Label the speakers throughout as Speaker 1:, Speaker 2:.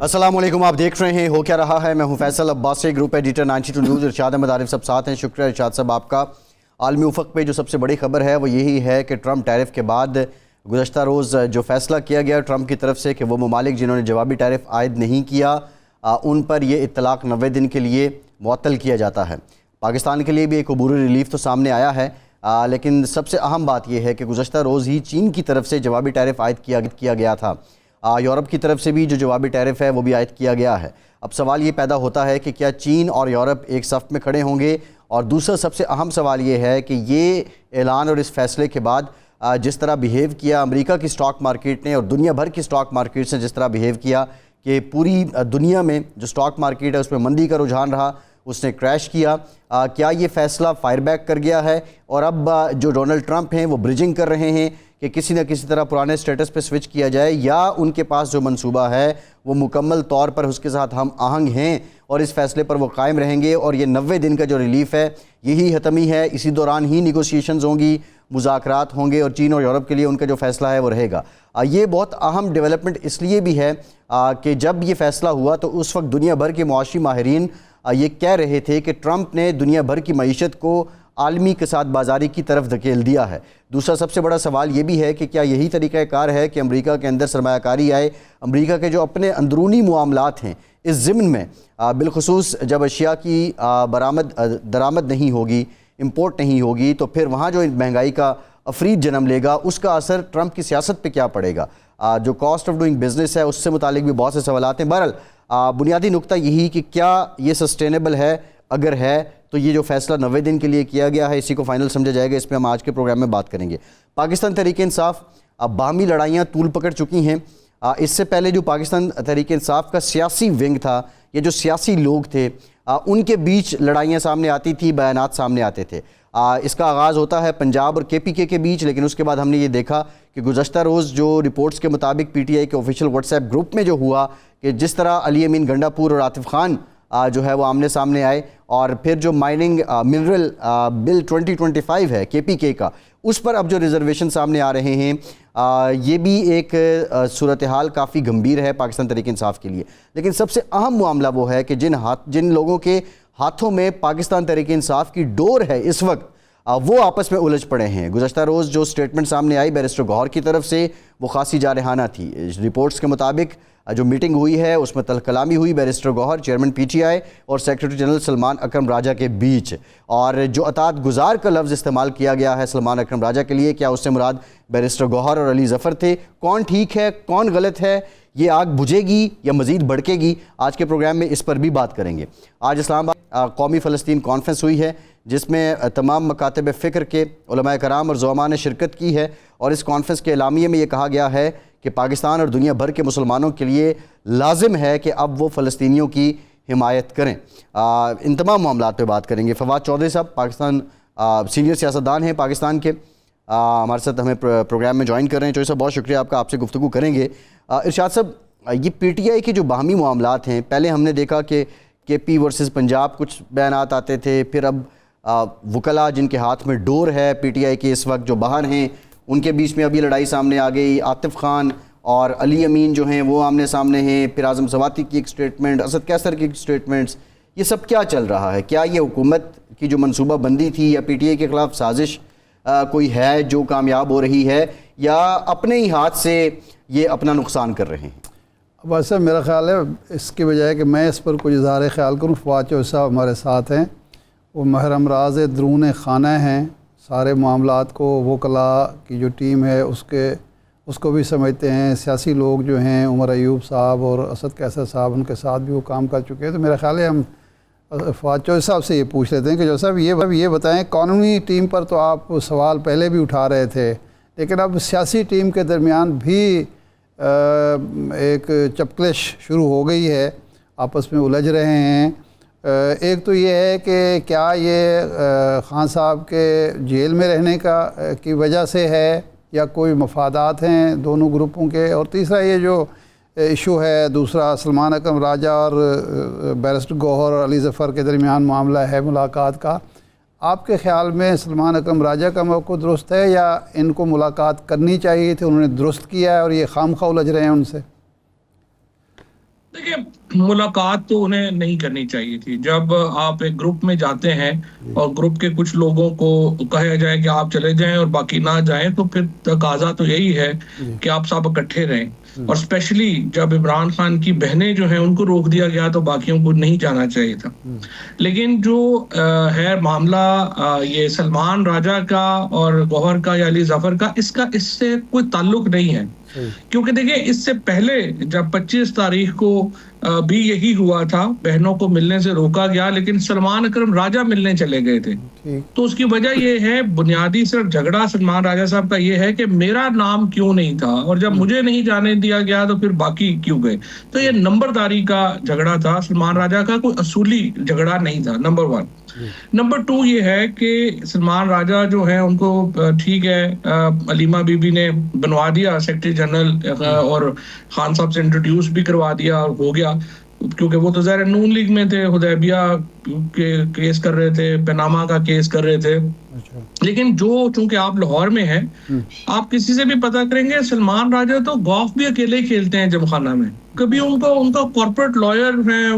Speaker 1: अस्सलाम वालेकुम, आप देख रहे हैं हो क्या रहा है। मैं हूं Faisal Abbasi, group editor 92 news. Irshad Ahmad Arif सब साथ हैं। शुक्रिया इरशाद साहब आपका। आलमी उफ़क़ पे जो सबसे बड़ी खबर है वो यही है कि ट्रंप टैरिफ के बाद गुज़श्ता रोज़ जो फ़ैसला किया गया ट्रंप की तरफ से कि वो ममालिक जिन्होंने जवाबी टैरिफ आयद नहीं किया उन पर यह इत्तलाक़ 90 दिन के लिए मुअत्तल किया जाता है। पाकिस्तान के लिए भी एक अबूरी रिलीफ तो सामने आया है, लेकिन सबसे अहम बात यह है कि गुज़श्ता रोज़ ही चीन की तरफ से जवाबी टैरिफ आयद किया गया था। यूरोप की तरफ से भी जो जवाबी टैरिफ है वो भी आयद किया गया है। अब सवाल ये पैदा होता है कि क्या चीन और यूरोप एक सफ़ में खड़े होंगे, और दूसरा सबसे अहम सवाल ये है कि ये ऐलान और इस फैसले के बाद जिस तरह बिहेव किया अमेरिका की स्टॉक मार्केट ने और दुनिया भर की स्टॉक मार्केट ने जिस तरह बिहेव किया कि पूरी दुनिया में जो स्टॉक मार्केट है उसमें मंदी का रुझान रहा, उसने क्रैश किया। क्या ये फ़ैसला फायर बैक कर गया है और अब जो डोनाल्ड ट्रंप हैं वो ब्रिजिंग कर रहे हैं कि किसी न किसी तरह पुराने स्टेटस पे स्विच किया जाए, या उनके पास जो मंसूबा है वो मुकम्मल तौर पर उसके साथ हम आहंग हैं और इस फैसले पर वो कायम रहेंगे और ये 90 दिन का जो रिलीफ है यही हतमी है। इसी दौरान ही निगोशिएशंस होंगी, मुज़ाकरात होंगे और चीन और यूरोप के लिए उनका जो फ़ैसला है वो रहेगा। ये बहुत अहम डेवलपमेंट इसलिए भी है कि जब ये फ़ैसला हुआ तो उस वक्त दुनिया भर के मुआशी माहिरीन ये कह रहे थे कि ट्रंप ने दुनिया भर की मईशत को आलमी इक़्तिसाद बाज़ारी की तरफ धकेल दिया है। दूसरा सबसे बड़ा सवाल ये भी है कि क्या यही तरीक़ाकार है कि अमेरिका के अंदर सरमायाकारी आए। अमेरिका के जो अपने अंदरूनी मामलात हैं इस ज़िम्न में बिलखुसूस जब अशिया की दरामद नहीं होगी, इम्पोर्ट नहीं होगी, तो फिर वहाँ जो महंगाई का अफरीद जन्म लेगा उसका असर ट्रंप की सियासत पे क्या पड़ेगा। जो कॉस्ट ऑफ डूइंग बिज़नेस है उससे मुतालिक भी बहुत से सवालात हैं। बहरहाल बुनियादी नुक्ता यही कि क्या ये सस्टेनेबल है, अगर है तो ये जो फ़ैसला 90 दिन के लिए किया गया है इसी को फ़ाइनल समझा जाएगा। इसमें हम आज के प्रोग्राम में बात करेंगे। पाकिस्तान तहरीक इंसाफ अब बाहमी लड़ाइयाँ तूल पकड़ चुकी हैं। इससे पहले जो पाकिस्तान तहरीक इंसाफ का सियासी विंग था, ये जो सियासी लोग थे उनके बीच लड़ाइयाँ सामने आती थी, बयानात सामने आते थे। इसका आगाज़ होता है पंजाब और KPK के बीच, लेकिन उसके बाद हमने ये देखा कि गुज़श्ता रोज़ जो रिपोर्ट्स के मुताबिक PTI के ऑफिशियल व्हाट्सएप ग्रुप में जो हुआ कि जिस तरह अली अमीन गंडापुर और आतिफ खान जो है वो आमने सामने आए, और फिर जो माइनिंग मिनरल बिल 2025 है KPK का, उस पर अब जो रिजर्वेशन सामने आ रहे हैं, ये भी एक सूरत हाल काफ़ी गंभीर है पाकिस्तान तहरीक इंसाफ के लिए। लेकिन सबसे अहम मामला वो है कि जिन लोगों के हाथों में पाकिस्तान तहरीक इंसाफ की डोर है इस वक्त, वो आपस में उलझ पड़े हैं। गुज़श्ता रोज़ जो स्टेटमेंट सामने आई बैरिस्टर गौहर की तरफ से वो खासी जारहाना थी। रिपोर्ट्स के मुताबिक जो मीटिंग हुई है उसमें तलकलामी हुई बैरिस्टर गौहर, चेयरमैन PTI और सेक्रेटरी जनरल सलमान अकरम राजा के बीच, और जो अतात गुजार का लफ्ज़ इस्तेमाल किया गया है सलमान अकरम राजा के लिए, क्या उससे मुराद बैरिस्टर गौहर और अली ज़फ़र थे? कौन ठीक है, कौन गलत है? ये आग बुझेगी या मज़ीद भड़केगी? आज के प्रोग्राम में इस पर भी बात करेंगे। आज इस्लामाबाद कौमी फ़लस्तीन कॉन्फ्रेंस हुई है जिसमें तमाम मकातब फ़िक्र के उलमाए कराम और ज़ुअमा ने शिरकत की है, और इस कॉन्फ्रेंस के एलामिये में ये कहा गया है कि पाकिस्तान और दुनिया भर के मुसलमानों के लिए लाजिम है कि अब वो फ़लस्तीनियों की हिमायत करें। इन तमाम मामलात पे बात करेंगे। फवाद चौधरी साहब पाकिस्तान सीनियर सियासतदान हैं पाकिस्तान के, हमारे साथ हमें प्रोग्राम में ज्वाइन कर रहे हैं। चौधरी साहब बहुत शुक्रिया आपका, आपसे गुफ्तगू करेंगे। इरशाद साहब, ये PTI के जो बाहमी मामलात हैं, पहले हमने देखा कि KP वर्सेस पंजाब कुछ बयानात आते थे, फिर अब वकला जिनके हाथ में डोर है PTI के इस वक्त जो बाहर हैं उनके बीच में अभी लड़ाई सामने आ गई। आतिफ खान और अली अमीन जो हैं वो आमने सामने हैं, फिर आज़म सवाती की एक स्टेटमेंट, असद कैसर की स्टेटमेंट्स, ये सब क्या चल रहा है? क्या ये हुकूमत की जो मनसूबा बंदी थी या PTI के ख़िलाफ़ साजिश कोई है जो कामयाब हो रही है, या अपने ही हाथ से ये अपना नुकसान कर रहे हैं?
Speaker 2: वैसे मेरा ख़्याल है इसके बजाय कि मैं इस पर कुछ इज़हार ख़्याल करूँ, फवाद चौधरी साहब हमारे साथ हैं, वो महरम राज दरून खाना हैं, सारे मामलात को वकला की जो टीम है उसको भी समझते हैं। सियासी लोग जो हैं उमर अयूब साहब और असद कैसर साहब, उनके साथ भी वो काम कर चुके हैं। तो मेरा ख़्याल है हम फवाद चौधरी साहब से ये पूछ लेते हैं कि जो साहब ये बताएं, कानूनी टीम पर तो आप सवाल पहले भी उठा रहे थे, लेकिन अब सियासी टीम के दरमियान भी एक चपकलिश शुरू हो गई है, आपस में उलझ रहे हैं। एक तो ये है कि क्या ये ख़ान साहब के जेल में रहने की वजह से है या कोई मफादात हैं दोनों ग्रुपों के, और तीसरा ये जो इशू है दूसरा सलमान अकरम राजा और बैरिस्टर गौहर और अली ज़फ़र के दरमियान मामला है मुलाकात का, आपके ख़्याल में सलमान अकरम राजा का मौक़िफ़ दुरुस्त है या इनको मुलाकात करनी चाहिए थी, उन्होंने दुरुस्त किया है और ये खामखा उलझ रहे हैं उनसे?
Speaker 3: देखिए, मुलाकात तो उन्हें नहीं करनी चाहिए थी। जब आप एक ग्रुप में जाते हैं और ग्रुप के कुछ लोगों को कहा जाए कि आप चले जाएं और बाकी ना जाएं, तो फिर तकाजा तो यही है कि आप सब इकट्ठे रहें। और स्पेशली जब इमरान खान की बहनें जो हैं उनको रोक दिया गया तो बाकियों को नहीं जाना चाहिए था। लेकिन जो है मामला ये सलमान राजा का और गौहर का या अली जफर का, इससे कोई ताल्लुक नहीं है। क्योंकि देखिए, इससे पहले जब 25 तारीख को भी यही हुआ था, बहनों को मिलने से रोका गया, लेकिन सलमान अकरम राजा मिलने चले गए थे। तो उसकी वजह ये है, बुनियादी सिर्फ झगड़ा सलमान राजा साहब का ये है कि मेरा नाम क्यों नहीं था, और जब मुझे नहीं जाने दिया गया तो फिर बाकी क्यों गए। तो ये नंबरदारी का झगड़ा था, सलमान राजा का कोई असूली झगड़ा नहीं था, नंबर 1। नंबर 2 ये है कि सलमान राजा जो है उनको ठीक है, अलीमा बीबी ने बनवा दिया सेक्रेटरी जनरल और खान साहब से इंट्रोड्यूस भी करवा दिया और हो गया, क्योंकि वो तो ज़ाहिर नून लीग में थे, हुदैबिया के केस कर रहे थे, पनामा का केस कर रहे थे। लेकिन जो चूंकि आप लाहौर में हैं, आप किसी से भी पता करेंगे, सलमान राजा तो गोल्फ भी अकेले खेलते हैं जमखाना में। कभी उनका कॉर्पोरेट लॉयर है,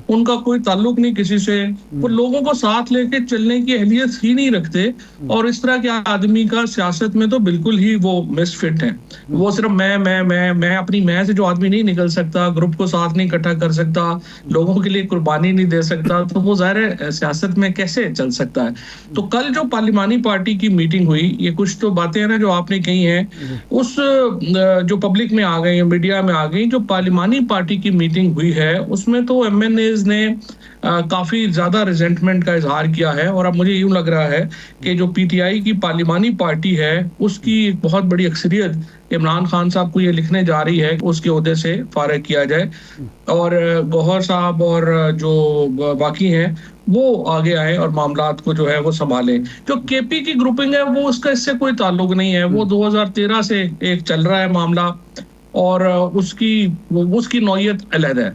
Speaker 3: उनका कोई ताल्लुक नहीं किसी से, वो लोगों को साथ लेके चलने की अहलियत ही नहीं रखते। और इस तरह के आदमी का सियासत में तो बिल्कुल ही वो मिसफिट है। वो सिर्फ मैं अपनी मैं से जो आदमी नहीं निकल सकता, ग्रुप को साथ नहीं इकट्ठा कर सकता, लोगों के लिए कुर्बानी नहीं दे सकता, तो वो ज़ाहिर सियासत में कैसे चल सकता है। तो कल जो पार्लिमानी पार्टी की मीटिंग हुई, ये कुछ तो बातें हैं ना जो आपने कही हैं, उस जो पब्लिक में आ गई, मीडिया में आ गई, जो पार्लिमानी पार्टी की मीटिंग हुई है उसमें तो एमएनएज ने काफी ज्यादा रिजेंटमेंट का इजहार किया है। और अब मुझे यूं लग रहा है कि जो पीटीआई की पार्लिमानी पार्टी है उसकी बहुत बड़ी अक्सरियत इमरान खान साहब को ये लिखने जा रही है कि उसके ओहदे से फारिग किया जाए और गौहर साहब और जो बाकी हैं वो आगे आए और मामलात को जो है वो संभालें। जो केपी की ग्रुपिंग है वो उसका इससे कोई ताल्लुक नहीं है, वो 2013 से एक चल रहा है मामला और उसकी नौयत अलग है।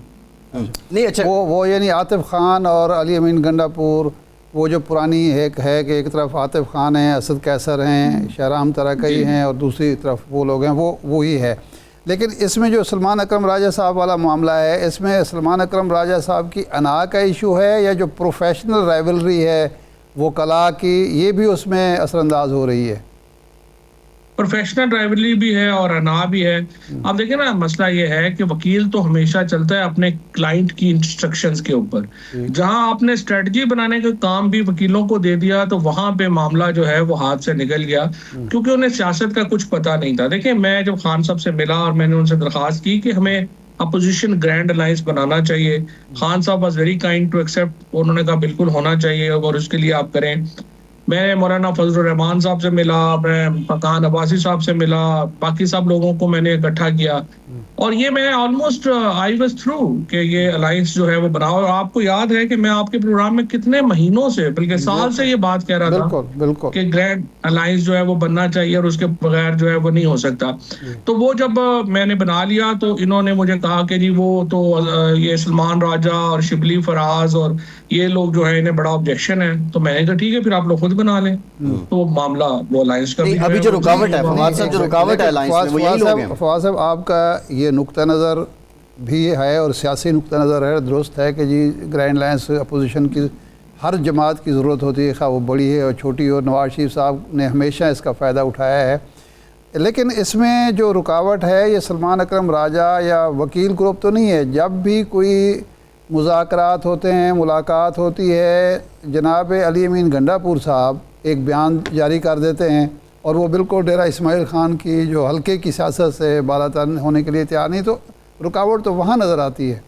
Speaker 1: नहीं, अच्छा,
Speaker 2: वो यानी आतिफ खान और अली अमीन गंडापुर, वो जो पुरानी है कि एक तरफ आतिफ खान हैं, असद कैसर हैं, शहराम तरकई हैं और दूसरी तरफ वो लोग हैं, वो ही है। लेकिन इसमें जो सलमान अकरम राजा साहब वाला मामला है, इसमें सलमान अकरम राजा साहब की अना का इशू है या जो प्रोफेशनल राइवलरी है वो कला की, ये भी उसमें असरअंदाज हो रही है?
Speaker 3: प्रोफेशनल राइवलरी भी है और अना भी है। अब देखिए ना, मसला ये है कि वकील तो हमेशा चलता है अपने क्लाइंट की इंस्ट्रक्शंस के ऊपर। जहां आपने स्ट्रेटजी बनाने का काम भी वकीलों को दे दिया तो वहां पे मामला जो है वो हाथ से निकल गया, क्योंकि उन्हें सियासत का कुछ पता नहीं था। देखिए, मैं जब खान साहब से मिला और मैंने उनसे दरख्वास्त की कि हमें अपोजिशन ग्रैंड अलायंस बनाना चाहिए, Khan Sahab was very kind to accept. उन्होंने कहा बिल्कुल होना चाहिए और उसके लिए आप करें। मैं मौलाना फजलुर रहमान साहब से मिला, मैं फकान अब्बासी साहब से मिला, बाकी सब लोगों को मैंने इकट्ठा किया और ये मैं ऑलमोस्ट आई वाज थ्रू कि ये अलायंस जो है वो बनाओ। और आपको याद है कि मैं आपके प्रोग्राम में कितने महीनों से, बल्कि साल से ये बात कह रहा था कि ग्रैंड अलायंस जो है वो बनना चाहिए और उसके बगैर जो है वो नहीं हो सकता। तो वो जब मैंने बना लिया तो इन्होंने मुझे कहा कि जी वो तो ये सलमान राजा और शिबली फराज और ये लोग जो है इन्हें बड़ा ऑब्जेक्शन है। तो मैंने कहा ठीक है, फिर आप लोग खुद बना लें। तो मामला वो अलायंस का
Speaker 1: अभी जो रुकावट है फवाद साहब, जो रुकावट है अलायंस में वो यही लोग हैं।
Speaker 2: फवाद साहब, आपका ये नुक्ता नज़र भी है और सियासी नुक्ता नज़र है, दुरुस्त है कि जी ग्रैंड अलायंस अपोजिशन की हर जमात की ज़रूरत होती है, खा वो बड़ी है और छोटी हो। नवाज शरीफ साहब ने हमेशा इसका फ़ायदा उठाया है। लेकिन इसमें जो रुकावट है ये सलमान अकरम राजा या वकील ग्रुप तो नहीं है। जब भी कोई मुज़ाकरात होते हैं, मुलाकात होती है, जनाब अली अमीन गंडापुर साहब एक बयान जारी कर देते हैं और वो बिल्कुल डेरा इस्माइल ख़ान की जो हल्के की सियासत से बालातर होने के लिए तैयार नहीं। तो रुकावट तो वहाँ नज़र आती है।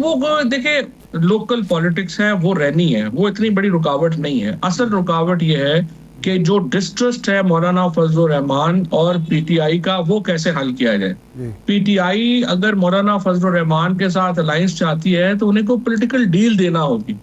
Speaker 3: वो देखिए, लोकल पॉलिटिक्स है वो रहनी है, वो इतनी बड़ी रुकावट नहीं है। असल रुकावट ये है कि जो डिस्ट्रस्ट है मौलाना फजलुर रहमान और पीटीआई का, वो कैसे हल किया जाए। पीटीआई अगर मौलाना फजलुर रहमान के साथ अलायंस चाहती है तो उन्हें को पॉलिटिकल डील देना होगी।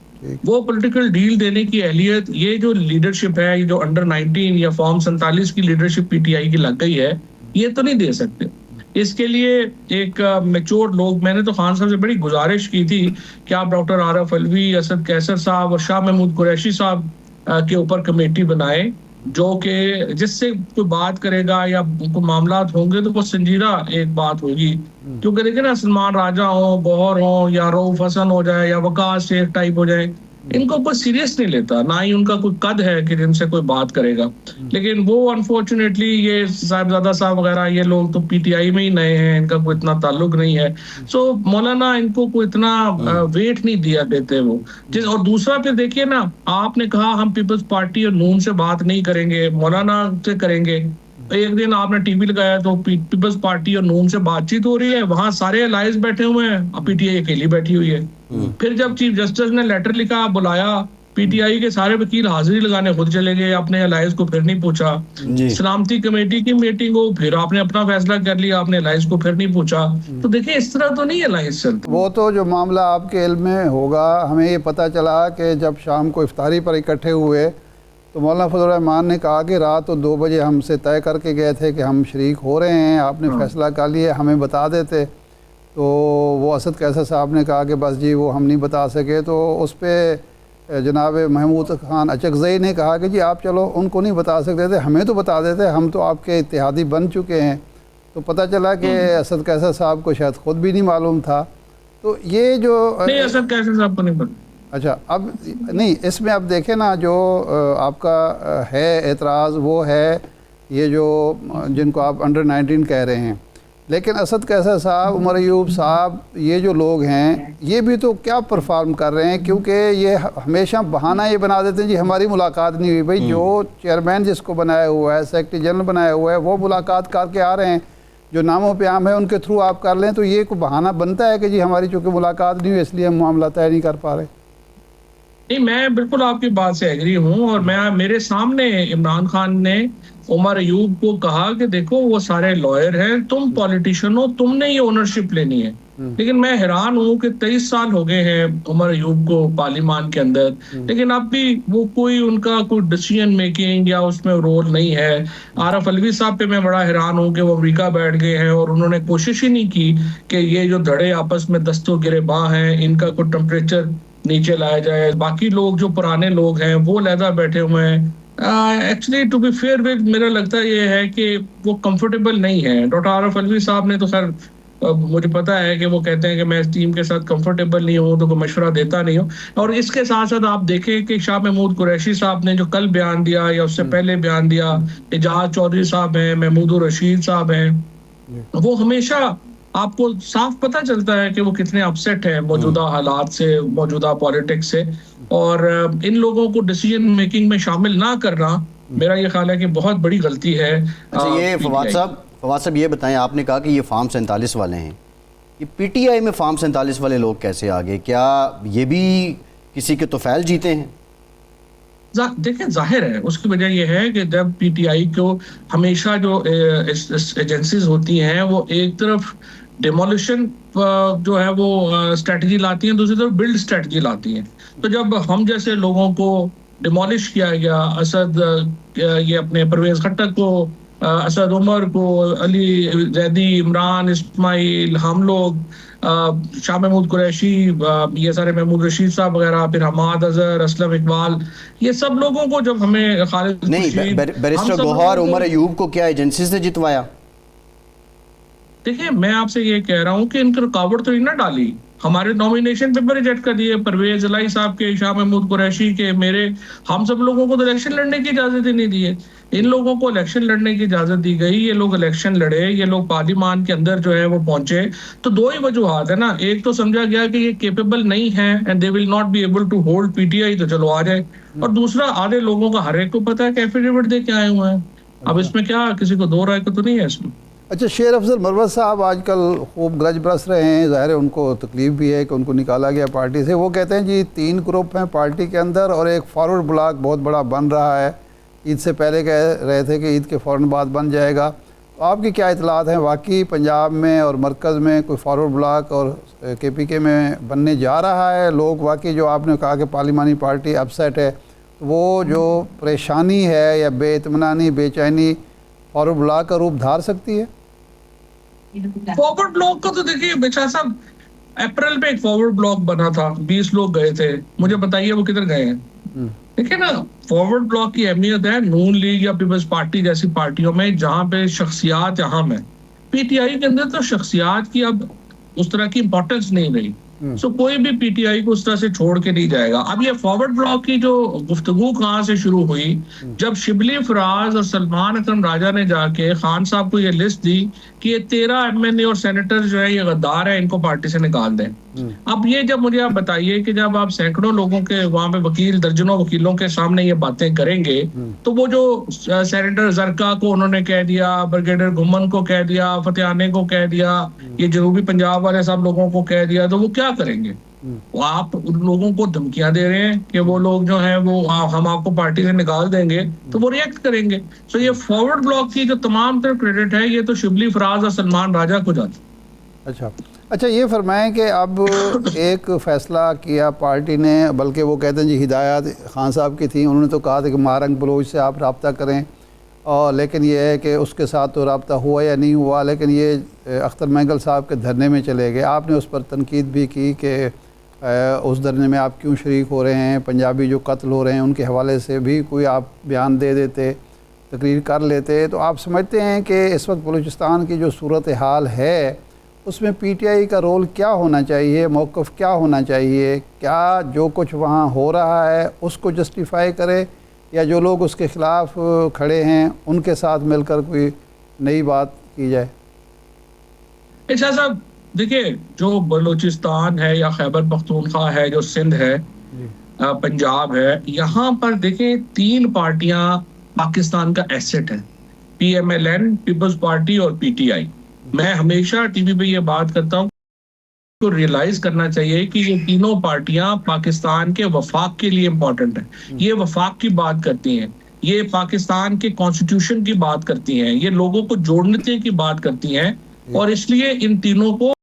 Speaker 3: वो पॉलिटिकल डील देने की अहलियत, ये जो लीडरशिप है, ये जो अंडर 19 या फॉर्म 47 की लीडरशिप पीटीआई की लग गई है, ये तो नहीं दे सकते। इसके लिए एक मैच्योर लोग, मैंने तो खान साहब से बड़ी गुजारिश की थी कि आप डॉक्टर आरफ अलवी, असद कैसर साहब और शाह महमूद कुरैशी साहब के ऊपर कमेटी बनाए जो कि जिससे कोई बात करेगा या कोई मामलात होंगे तो वो संजीदा एक बात होगी। क्योंकि देखिए ना, सलमान राजा हो, गौहर हो, या रऊफ हसन हो जाए, या वकास शेख टाइप हो जाए, इनको कोई सीरियस नहीं लेता, ना ही उनका कोई कद है कि जिनसे कोई बात करेगा। लेकिन वो अनफॉर्चुनेटली ये साहिबजादा साहब वगैरह ये लोग तो पीटीआई में ही नए हैं, इनका कोई इतना ताल्लुक नहीं है। सो मौलाना इनको कोई इतना वेट नहीं दिया देते वो। और दूसरा फिर देखिए ना, आपने कहा हम पीपल्स पार्टी और नून से बात नहीं करेंगे, मौलाना से करेंगे। एक दिन आपने टीवी लगाया तो पीपल्स पार्टी और नून से बातचीत हो रही है, वहां सारे अलायंस बैठे हुए हैं, अब पीटीआई अकेली बैठी हुई है। फिर जब चीफ जस्टिस ने लेटर लिखा, बुलाया, पीटीआई के सारे वकील हाजिरी लगाने खुद चले गए, अपने अलायंस को फिर नहीं पूछा। सलामती कमेटी की मीटिंग हो, फिर आपने अपना फैसला कर लिया, आपने अलायंस को फिर नहीं पूछा। तो देखिए इस तरह तो नहीं अलायंस चलता।
Speaker 2: वो तो जो मामला आपके इल्म में होगा, हमें ये पता चला कि जब शाम को इफ्तारी पर इकट्ठे हुए तो मौलाना फजल रहमान ने कहा कि रात 2 बजे हमसे तय करके गए थे कि हम शरीक हो रहे हैं, आपने फैसला कर लिया, हमें बता देते। तो वो असद कैसर साहब ने कहा कि बस जी वो हम नहीं बता सके। तो उस पर जनाब महमूद खान अचकज़ई ने कहा कि जी आप चलो, उनको नहीं बता सकते थे, हमें तो बता देते, हम तो आपके इत्तेहादी बन चुके हैं। तो पता चला कि असद कैसर साहब को शायद ख़ुद भी नहीं मालूम था। तो ये जो
Speaker 3: नहीं, असद कैसर साहब को नहीं पता।
Speaker 2: अच्छा, अब नहीं, इसमें अब देखें ना, जो आपका है एतराज़ वो है ये जो जिनको आप अंडर 19 कह रहे हैं, लेकिन असद कैसर साहब, उमर अयूब साहब, ये जो लोग हैं ये भी तो क्या परफॉर्म कर रहे हैं, क्योंकि ये हमेशा बहाना ये बना देते हैं जी हमारी मुलाकात नहीं हुई। भाई जो चेयरमैन जिसको बनाया हुआ है, सेक्रेटरी जनरल बनाया हुआ है, वो मुलाकात करके आ रहे हैं, जो नामों प्याम है उनके थ्रू आप कर लें, तो ये कोई बहाना बनता है कि जी हमारी चूँकि मुलाकात नहीं हुई इसलिए हम मामला तय नहीं कर पा रहे।
Speaker 3: नहीं, मैं बिल्कुल आपकी बात से एग्री हूँ, और मैं मेरे सामने इमरान खान ने उमर अयूब को कहा कि देखो वो सारे लॉयर हैं, तुम पॉलिटिशियन हो, तुमने ये ओनरशिप लेनी है। लेकिन मैं हैरान हूँ कि 23 साल हो गए हैं उमर अयूब को पार्लियामान के अंदर, लेकिन अब भी वो कोई उनका कोई डिसीजन मेकिंग या उसमें रोल नहीं है। आरफ अलवी साहब पे मैं बड़ा हैरान हूँ कि वो अमेरिका बैठ गए हैं और उन्होंने कोशिश ही नहीं की कि ये जो धड़े आपस में दस्तों गिरेबां हैं इनका कोई टेम्परेचर नीचे लाया जाए। बाकी लोग जो पुराने लोग हैं वो लहदा बैठे हुए हैं। Actually to be fair with, मेरा लगता ये है कि वो कंफर्टेबल नहीं है। डॉक्टर आरफ अलवी साहब ने तो खैर मुझे पता है कि वो कहते हैं कि मैं इस टीम के साथ कंफर्टेबल नहीं हूँ तो कोई मशवरा देता नहीं हूँ। और इसके साथ साथ आप देखें कि शाह महमूद कुरैशी साहब ने जो कल बयान दिया या उससे पहले बयान दिया, एजाज चौधरी साहब हैं, महमूद रशीद साहब हैं, वो हमेशा आपको साफ पता चलता है कि वो कितने अपसेट है मौजूदा हालात से, मौजूदा पॉलिटिक्स से। और इन लोगों को डिसीजन मेकिंग में शामिल ना करना मेरा ये ख्याल है कि बहुत बड़ी गलती है।
Speaker 1: अच्छा, ये फवाद साहब ये बताएं, आपने कहा कि ये फार्म 47 वाले हैं, ये पीटीआई में फार्म 47 वाले लोग कैसे आ गए? क्या ये भी किसी के तोफैल जीते हैं?
Speaker 3: देखिए जाहिर है उसकी वजह यह है कि जब पीटीआई को हमेशा जो एजेंसीज होती हैं वो एक तरफ डिमोलिशन जो है वो स्ट्रेटजी लाती हैं, दूसरी तरफ बिल्ड स्ट्रेटजी लाती हैं। तो जब हम जैसे लोगों को डिमोलिश किया गया, असद ये अपने परवेज खट्टक को, असद उमर को, अली जैदी, इमरान इस्माइल, हम लोग, शाह महमूद कुरैशी, ये सारे महमूद रशीद साहब वगैरह, फिर हमाद अजहर, असलम इकबाल, ये सब लोगों को जब हमें खालिद
Speaker 1: नहीं, बैरिस्टर गौहर, उमर अयूब को क्या एजेंसी से जितवाया?
Speaker 3: देखिए मैं आपसे ये कह रहा हूँ कि इनकी रुकावट तो नहीं ना डाली, हमारे नॉमिनेशन पेपर रिजेक्ट कर दिए, परवेज इलाही साहब के, शाह महमूद कुरैशी के, मेरे, हम सब लोगों को तो इलेक्शन लड़ने की इजाजत ही नहीं दी है। इन लोगों को इलेक्शन लड़ने की इजाजत दी गई, ये लोग इलेक्शन लड़े, ये लोग पार्लियामान के अंदर जो है वो पहुंचे। तो दो ही वजूहात है ना, एक तो समझा गया कि ये केपेबल नहीं है and they will not be able to hold PTI, तो चलो आ जाए। और दूसरा, आधे लोगों का हर एक को पता है कि एफिडेविट दे के आए हुए हैं। अब इसमें क्या किसी को दो राय को तो नहीं है इसमें।
Speaker 2: अच्छा, शेर अफजल मरवत साहब आजकल खूब गरज बरस रहे हैं, ज़ाहिर है उनको तकलीफ भी है कि उनको निकाला गया पार्टी से। वो कहते हैं जी 3 ग्रुप हैं पार्टी के अंदर और एक फॉरवर्ड ब्लॉक बहुत बड़ा बन रहा है, ईद से पहले कह रहे थे कि ईद के फ़ौरन बाद बन जाएगा। तो आपकी क्या इतलात हैं, वाकई पंजाब में और मरकज़ में कोई फॉरवर्ड ब्लॉक और KPK में बनने जा रहा है? लोग वाकई, जो आपने कहा कि पार्लिमानी पार्टी अपसेट है, तो वो जो परेशानी है या बेइत्मीनानी, बेचैनी फॉरवर्ड ब्लॉक का रूप धार सकती है?
Speaker 3: फॉरवर्ड ब्लॉक का तो देखिए बेचारा साहब, अप्रैल में एक फॉरवर्ड ब्लॉक बना था, 20 लोग गए थे, मुझे बताइए वो किधर गए हैं? देखिए ना, फॉरवर्ड ब्लॉक की अहमियत है नून लीग या पीपल्स पार्टी जैसी पार्टियों में जहां पे शख्सियात अहम है। पीटीआई के अंदर तो शख्सियात की अब उस तरह की इंपॉर्टेंस नहीं रही। सो कोई भी पीटीआई को उस तरह से छोड़ के नहीं जाएगा। अब ये फॉरवर्ड ब्लॉक की जो गुफ्तगू कहाँ से शुरू हुई, जब शिबली फराज और सलमान अकरम राजा ने जाके खान साहब को ये लिस्ट दी कि ये 13 एमएनए और सेनेटर जो है ये गद्दार है, इनको पार्टी से निकाल दें। अब ये जब मुझे आप बताइए कि जब आप सैकड़ों लोगों के वहां पे वकील, दर्जनों वकीलों के सामने ये बातें करेंगे, तो वो जो सेनेटर जरका को उन्होंने कह दिया, ब्रिगेडियर घुमन को कह दिया, फतेहाने को कह दिया, ये जनूबी पंजाब वाले सब लोगों को कह दिया, तो वो क्या करेंगे? वो आप उन लोगों को धमकियां दे रहे हैं कि वो लोग जो हैं वो हम आपको पार्टी से निकाल देंगे, तो वो रिएक्ट करेंगे। सो ये फॉरवर्ड ब्लॉक की जो तमाम तरह क्रेडिट है ये तो शिबली फराज और सलमान राजा को जाता।
Speaker 2: अच्छा, ये फरमाएं कि अब एक फ़ैसला किया पार्टी ने, बल्कि वो कहते हैं जी हिदायत खान साहब की थी, उन्होंने तो कहा था कि मारंग बलोच से आप रब्ता करें, और लेकिन ये है कि उसके साथ तो रब्ता हुआ या नहीं हुआ, लेकिन ये अख्तर मैंगल साहब के धरने में चले गए। आपने उस पर तनकीद भी की कि उस धरने में आप क्यों शरीक हो रहे हैं, पंजाबी जो कत्ल हो रहे हैं उनके हवाले से भी कोई आप बयान दे देते, तकरीर कर लेते। तो आप समझते हैं कि इस वक्त बलूचिस्तान की जो सूरत हाल है उसमें पीटीआई का रोल क्या होना चाहिए, मौक़िफ़ क्या होना चाहिए? क्या जो कुछ वहाँ हो रहा है उसको जस्टिफाई करे, या जो लोग उसके ख़िलाफ़ खड़े हैं उनके साथ मिलकर कोई नई बात की जाए?
Speaker 3: अच्छा साहब, देखिए, जो बलूचिस्तान है या खैबर पख्तूनख्वा है, जो सिंध है, पंजाब है, यहाँ पर देखिए 3 पार्टियां पाकिस्तान का एसेट है, पीएमएलएन, पीपल्स पार्टी और पीटीआई। मैं हमेशा टीवी पे ये बात करता हूँ को रियलाइज करना चाहिए कि ये तीनों पार्टियां पाकिस्तान के वफाक के लिए इंपॉर्टेंट है। ये वफाक की बात करती हैं, ये पाकिस्तान के कॉन्स्टिट्यूशन की बात करती हैं, ये लोगों को जोड़ने की बात करती हैं, और इसलिए इन तीनों को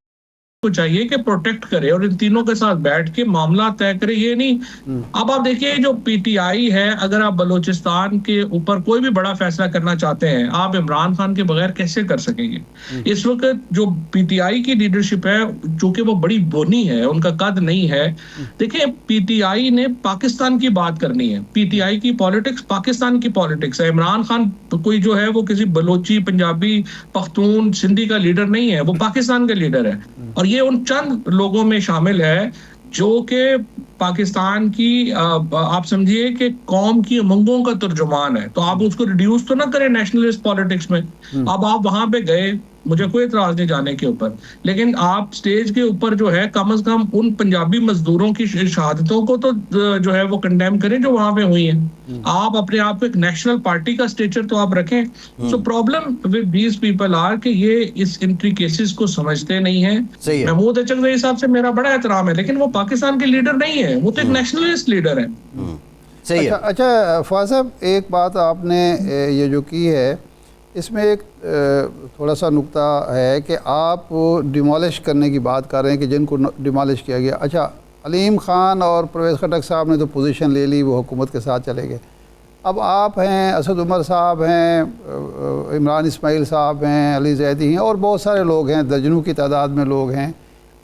Speaker 3: चाहिए कि प्रोटेक्ट करे और इन तीनों के साथ बैठ के मामला तय करे। ये नहीं, अब आप देखिए जो पीटीआई है, अगर आप बलूचिस्तान के ऊपर कोई भी बड़ा फैसला करना चाहते हैं, आप इमरान खान के बगैर कैसे कर सकेंगे? इस वक्त जो पीटीआई की लीडरशिप है, चूंकि वो बड़ी बोनी है, उनका कद नहीं है। देखिए, पीटीआई ने पाकिस्तान की बात करनी है, पीटीआई की पॉलिटिक्स पाकिस्तान की पॉलिटिक्स है। इमरान खान कोई जो है वो किसी बलोची, पंजाबी, पख्तून, सिंधी का लीडर नहीं है, वो पाकिस्तान का लीडर है, और ये उन चंद लोगों में शामिल है जो कि पाकिस्तान की आप समझिए कि कौम की उमंगों का तर्जुमान है। तो आप उसको रिड्यूस तो ना करें नेशनलिस्ट पॉलिटिक्स में। अब आप वहां पे गए, मुझे कोई इतराज नहीं जाने के ऊपर, लेकिन आप स्टेज के ऊपर जो है कम से कम उन पंजाबी मजदूरों की शहादतों को तो जो है वो कंडेम करें जो वहां पे हुई हैं। आप अपने आप को एक नेशनल पार्टी का स्टेचर तो आप रखें। So problem with these people are कि ये इस इंट्रिकेसीज को समझते नहीं है। महमूद अचकज़ई हिसाब से मेरा बड़ा एहतराम है, लेकिन वो पाकिस्तान के लीडर नहीं है, वो तो एक नेशनलिस्ट लीडर है।
Speaker 1: सही है।
Speaker 2: अच्छा फवाद साहब, एक बात आपने ये जो की है इसमें एक थोड़ा सा नुक्ता है कि आप डिमोलिश करने की बात कर रहे हैं कि जिनको डिमोलिश किया गया। अच्छा, अलीम ख़ान और परवेज़ खटक साहब ने तो पोजीशन ले ली, वो हुकूमत के साथ चले गए। अब आप हैं, असद उमर साहब हैं, इमरान इस्माइल साहब हैं, अली जैदी हैं, और बहुत सारे लोग हैं, दर्जनों की तादाद में लोग हैं।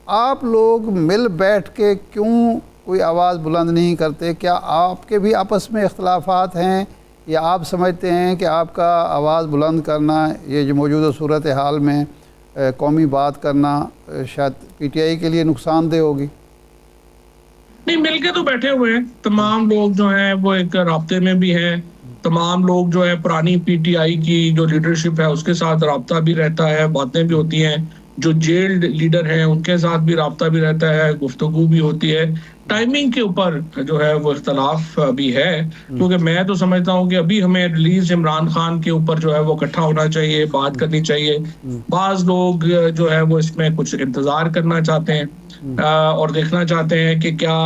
Speaker 2: आप लोग मिल बैठ के क्यों कोई आवाज़ बुलंद नहीं करते? क्या आपके भी आपस में इख्तलाफात हैं, या आप समझते हैं कि आपका आवाज़ बुलंद करना, ये जो मौजूदा सूरत हाल में कौमी बात करना शायद पीटीआई के लिए नुकसानदेह होगी?
Speaker 3: नहीं, मिलके तो बैठे हुए हैं तमाम लोग जो हैं, वो एक राब्ते में भी हैं। तमाम लोग जो है पुरानी पीटीआई की जो लीडरशिप है उसके साथ राब्ता भी रहता है, बातें भी होती हैं। जो जेल्ड लीडर हैं उनके साथ भी राब्ता भी रहता है, गुफ्तगू भी होती है। टाइमिंग के ऊपर जो है वो इख्तलाफ भी है, क्योंकि मैं तो समझता हूँ कि अभी हमें रिलीज इमरान खान के ऊपर जो है वो इकट्ठा होना चाहिए, बात करनी चाहिए। बाज लोग जो है वो इसमें कुछ इंतजार करना चाहते हैं और देखना चाहते हैं कि क्या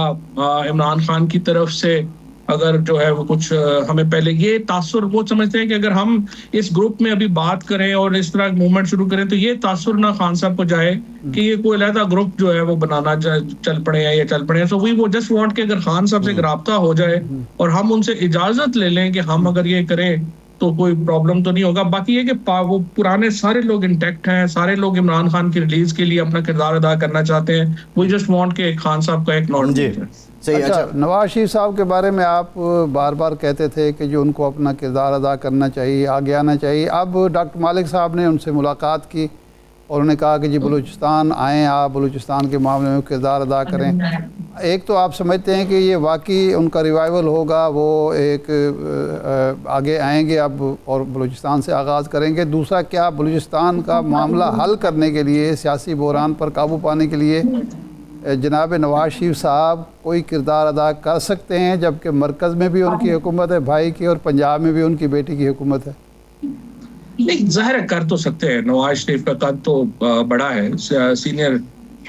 Speaker 3: इमरान खान की तरफ से अगर जो है वो कुछ हमें पहले ये तासुर, वो समझते हैं कि अगर हम इस ग्रुप में अभी बात करें और इस तरह मूवमेंट शुरू करें तो ये तासुर ना खान साहब को जाए कि ये कोई अलग ग्रुप जो है वो बनाना चल पड़े हैं या चल पड़े हैं। सो वी वो जस्ट वांट कि अगर खान साहब से एक राब्ता हो जाए और हम उनसे इजाजत ले लें कि हम अगर ये करें तो कोई प्रॉब्लम तो नहीं होगा। बाकी ये कि वो पुराने सारे लोग इंटैक्ट हैं, सारे लोग इमरान खान की रिलीज के लिए अपना किरदार अदा करना चाहते हैं। वी जस्ट वांट के खान साहब का एक नॉट
Speaker 1: जी सही।
Speaker 2: अच्छा, नवाज शरीफ साहब के बारे में आप बार बार कहते थे कि जो उनको अपना किरदार अदा करना चाहिए, आगे आना चाहिए। अब डॉक्टर मालिक साहब ने उनसे मुलाकात की और उन्होंने कहा कि जी बलूचिस्तान आएँ, आप बलूचिस्तान के मामले में किरदार अदा करें। एक तो आप समझते हैं कि ये वाकई उनका रिवाइवल होगा, वो एक आगे आएंगे अब और बलूचिस्तान से आगाज़ करेंगे। दूसरा, क्या बलूचिस्तान का मामला हल करने के लिए, सियासी बहरान पर काबू पाने के लिए जनाब नवाज शरीफ साहब कोई किरदार अदा कर सकते हैं, जबकि मरकज़ में भी उनकी हुकूमत है भाई की और पंजाब में भी उनकी बेटी की हुकूमत है?
Speaker 3: नहीं, जाहिर है कर तो सकते हैं। नवाज शरीफ का कद तो बड़ा है, सीनियर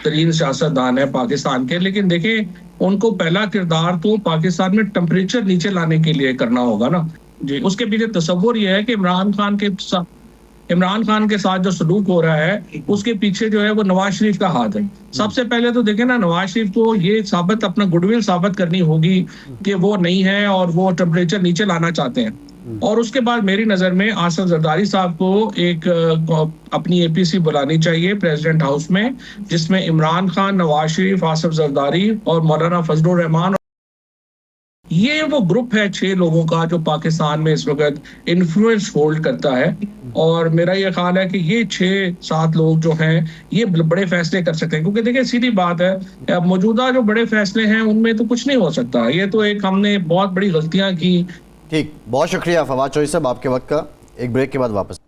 Speaker 3: तरीन सियासतदान है पाकिस्तान के, लेकिन देखें उनको पहला किरदार तो पाकिस्तान में टेम्परेचर नीचे लाने के लिए करना होगा ना जी। उसके पीछे तस्वुर यह है कि इमरान खान के साथ जो सलूक हो रहा है उसके पीछे जो है वो नवाज शरीफ का हाथ है। सबसे पहले तो देखें ना, नवाज शरीफ को ये साबित, अपना गुडविल साबित करनी होगी कि वो नहीं है और वो टेम्परेचर नीचे लाना चाहते हैं। और उसके बाद मेरी नजर में आसिफ जरदारी साहब को एक अपनी एपीसी बुलानी चाहिए प्रेसिडेंट हाउस में, जिसमें इमरान खान, नवाज शरीफ, आसिफ जरदारी और मौलाना फजलुर रहमान, ये वो ग्रुप है 6 लोगों का जो पाकिस्तान में इस वक्त इन्फ्लुएंस होल्ड करता है। और मेरा ये ख्याल है कि ये 6-7 लोग जो हैं ये बड़े फैसले कर सकते हैं, क्योंकि देखिए सीधी बात है, मौजूदा जो बड़े फैसले हैं उनमें तो कुछ नहीं हो सकता। ये तो एक हमने बहुत बड़ी गलतियां की।
Speaker 1: ठीक, बहुत शुक्रिया फवाद चौधरी साहब आपके वक्त का। एक ब्रेक के बाद वापस।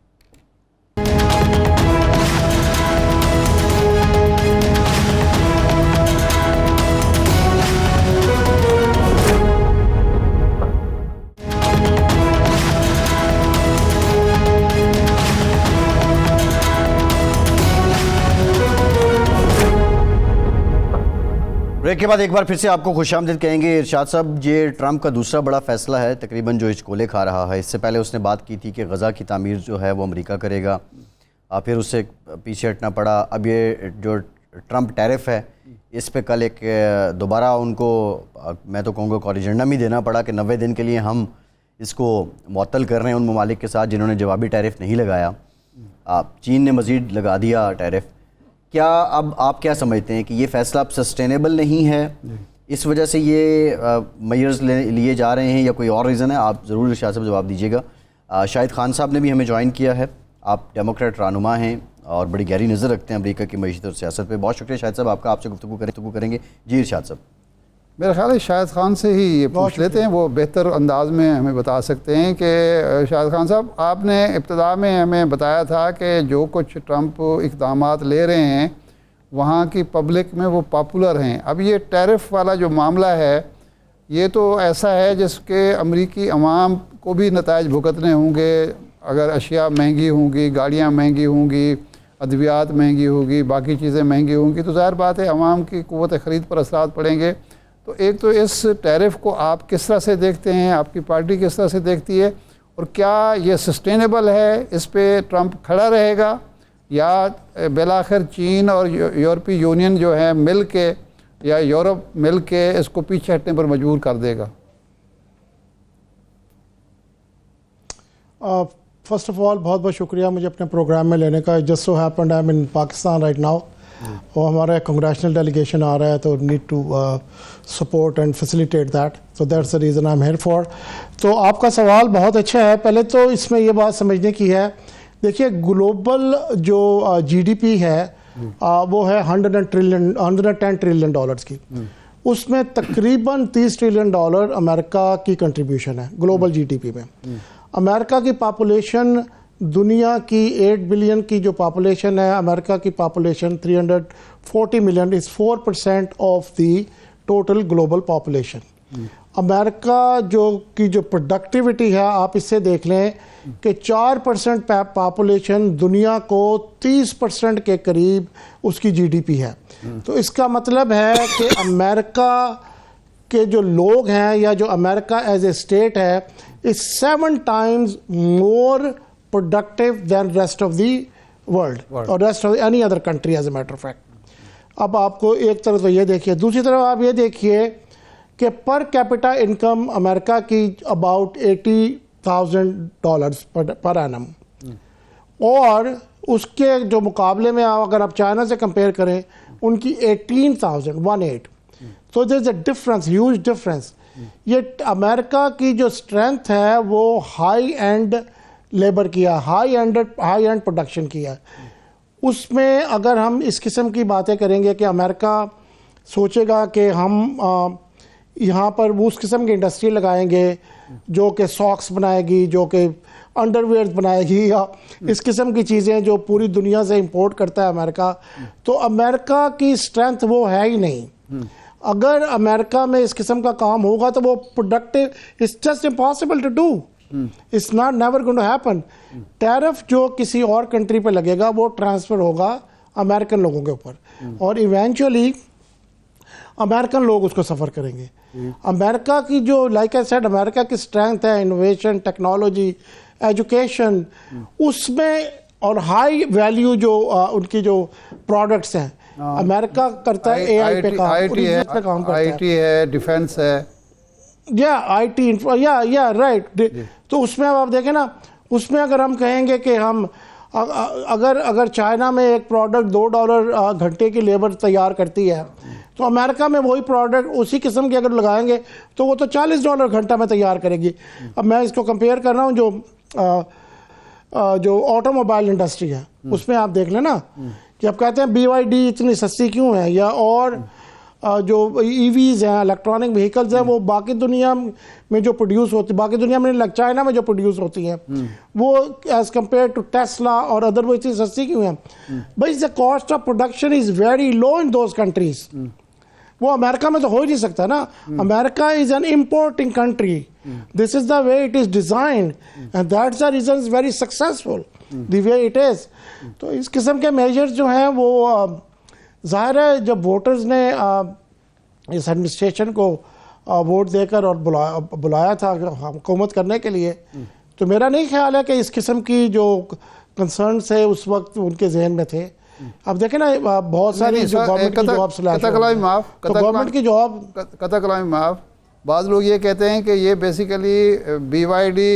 Speaker 1: ब्रेक के बाद एक बार फिर से आपको खुशामदीद कहेंगे। इरशाद साहब, ये ट्रंप का दूसरा बड़ा फैसला है तकरीबन जो हिचकोले खा रहा है। इससे पहले उसने बात की थी कि गज़ा की तामीर जो है वो अमेरिका करेगा, फिर उससे पीछे हटना पड़ा। अब ये जो ट्रंप टैरिफ है इस पे कल एक दोबारा उनको, मैं तो कहूँगा कॉरिजेंडम ही देना पड़ा कि 90 दिन के लिए हम इसको मुअत्तल कर रहे हैं उन ममालिक के साथ जिन्होंने जवाबी टैरिफ नहीं लगाया। चीन ने मज़ीद लगा दिया टैरिफ। क्या अब आप क्या समझते हैं कि ये फ़ैसला अब सस्टेनेबल नहीं है, इस वजह से ये मेजर्स लिए जा रहे हैं, या कोई और रीज़न है? आप ज़रूर इरशाद साहब जवाब दीजिएगा। शाहिद खान साहब ने भी हमें ज्वाइन किया है। आप डेमोक्रेट रहनुमा हैं और बड़ी गहरी नज़र रखते हैं अमेरिका की मईशत और सियासत पे। बहुत शुक्रिया शाहिद साहब आपका, आपसे गुफ्तगू करेंगे। जी इरशाद साहब।
Speaker 2: मेरा ख्याल है शाहिद खान से ही ये पूछ लेते हैं, वो बेहतर अंदाज में हमें बता सकते हैं। कि शाहिद खान साहब, आपने इब्तिदा में हमें बताया था कि जो कुछ ट्रंप इक़दामात ले रहे हैं वहाँ की पब्लिक में वो पॉपुलर हैं। अब ये टैरिफ वाला जो मामला है ये तो ऐसा है जिसके अमरीकी अवाम को भी नताइज भुगतने होंगे। अगर अशिया महंगी होंगी, गाड़ियाँ महंगी होंगी, अद्वियात महंगी होगी, बाकी चीज़ें महंगी होंगी, तो ज़ाहिर बात है अवाम की क़ुव्वत ख़रीद पर असरात पड़ेंगे। तो एक तो इस टैरिफ को आप किस तरह से देखते हैं, आपकी पार्टी किस तरह से देखती है, और क्या ये सस्टेनेबल है, इस पे ट्रंप खड़ा रहेगा या बिलाखिर चीन और यूरोपीय यूनियन जो है मिल के या यूरोप मिल के इसको पीछे हटने पर मजबूर कर देगा?
Speaker 4: फर्स्ट ऑफ ऑल बहुत बहुत शुक्रिया मुझे अपने प्रोग्राम में लेने का। Just so happened I am in Pakistan right now, और हमारा कांग्रेशनल डेलीगेशन आ रहा है, तो need to support and facilitate that, so that's the reason I am here for. तो आपका सवाल बहुत अच्छा है। पहले तो इसमें ये बात समझने की है, देखिए ग्लोबल जो जीडीपी है वो है 110 ट्रिलियन डॉलर्स की। उसमें तकरीबन 30 ट्रिलियन डॉलर अमेरिका की कंट्रीब्यूशन है ग्लोबल जीडीपी में। अमेरिका की पॉपुलेशन, दुनिया की 8 बिलियन की जो पॉपुलेशन है, अमेरिका की population 340 million is 4% of the total global population. America जो प्रोडक्टिविटी है, आप इससे देख लें कि 4% पॉपुलेशन दुनिया को 30% के करीब उसकी जीडीपी है। तो इसका मतलब है कि अमेरिका के जो लोग हैं या जो अमेरिका एज ए स्टेट है is 7 times more productive than rest of the world और rest of any other country as a matter of fact. अब आपको एक तरफ तो ये देखिए, दूसरी तरफ आप ये देखिए कि पर कैपिटा इनकम अमेरिका की अबाउट $1,000 पर एनम, और उसके जो मुकाबले में अगर आप चाइना से कंपेयर करें उनकी 18,000 तो there is a difference, huge difference. ये अमेरिका की जो स्ट्रेंथ है वो हाई एंड लेबर किया, हाई एंड प्रोडक्शन किया। उसमें अगर हम इस किस्म की बातें करेंगे कि अमेरिका सोचेगा कि हम यहाँ पर उस किस्म की इंडस्ट्री लगाएंगे जो कि सॉक्स बनाएगी, जो कि अंडरवेयर बनाएगी, या इस किस्म की चीज़ें जो पूरी दुनिया से इंपोर्ट करता है अमेरिका, तो अमेरिका की स्ट्रेंथ वो है ही नहीं। अगर अमेरिका में इस किस्म का काम होगा तो वो productive, it's just impossible to do, it's not never going to happen. Tariff जो किसी और कंट्री पे लगेगा वो ट्रांसफ़र होगा अमेरिकन लोगों के ऊपर, और इवेंचुअली अमेरिकन लोग उसको सफ़र करेंगे। अमेरिका की जो, लाइक आई सेड, अमेरिका की स्ट्रेंथ है इनोवेशन, टेक्नोलॉजी, एजुकेशन, उसमें, और हाई वैल्यू जो उनकी जो प्रोडक्ट्स हैं, अमेरिका करता है एआई पे काम,
Speaker 2: आईटी है, डिफेंस है,
Speaker 4: या आईटी, या राइट। तो उसमें आप देखें ना, उसमें अगर हम कहेंगे कि हम अगर चाइना में एक प्रोडक्ट $2 घंटे की लेबर तैयार करती है, तो अमेरिका में वही प्रोडक्ट उसी किस्म की अगर लगाएंगे तो वो तो $40 घंटा में तैयार करेगी। अब मैं इसको कंपेयर कर रहा हूँ जो ऑटोमोबाइल इंडस्ट्री है, उसमें आप देख लेना कि अब कहते हैं BYD इतनी सस्ती क्यों है, या और जो EVs हैं, इलेक्ट्रॉनिक व्हीकल्स हैं, वो बाकी दुनिया में जो प्रोड्यूस होती, बाकी दुनिया में चाइना में जो प्रोड्यूस होती हैं, वो एज कम्पेयर टू टेस्ला और अदर वो इतनी सस्ती क्यों है? भाई the cost of production is very low in those countries. वो अमेरिका में तो हो ही नहीं सकता ना। America is an importing country, this is the way it is designed, and that's the reason is very successful the way it is. तो इस किस्म के मेजर्स जो हैं वो ज़ाहिर है जब वोटर्स ने इस एडमिनिस्ट्रेशन को वोट देकर और बुलाया था हुकूमत करने के लिए, तो मेरा नहीं ख्याल है कि इस किस्म की जो कंसर्न है उस वक्त उनके जहन में थे। अब देखें ना, बहुत सारी जो गवर्नमेंट की जॉब्स, तो गवर्नमेंट की जॉब
Speaker 2: कतकलामी माफ, बाद लोग ये कहते हैं कि ये बेसिकली BYD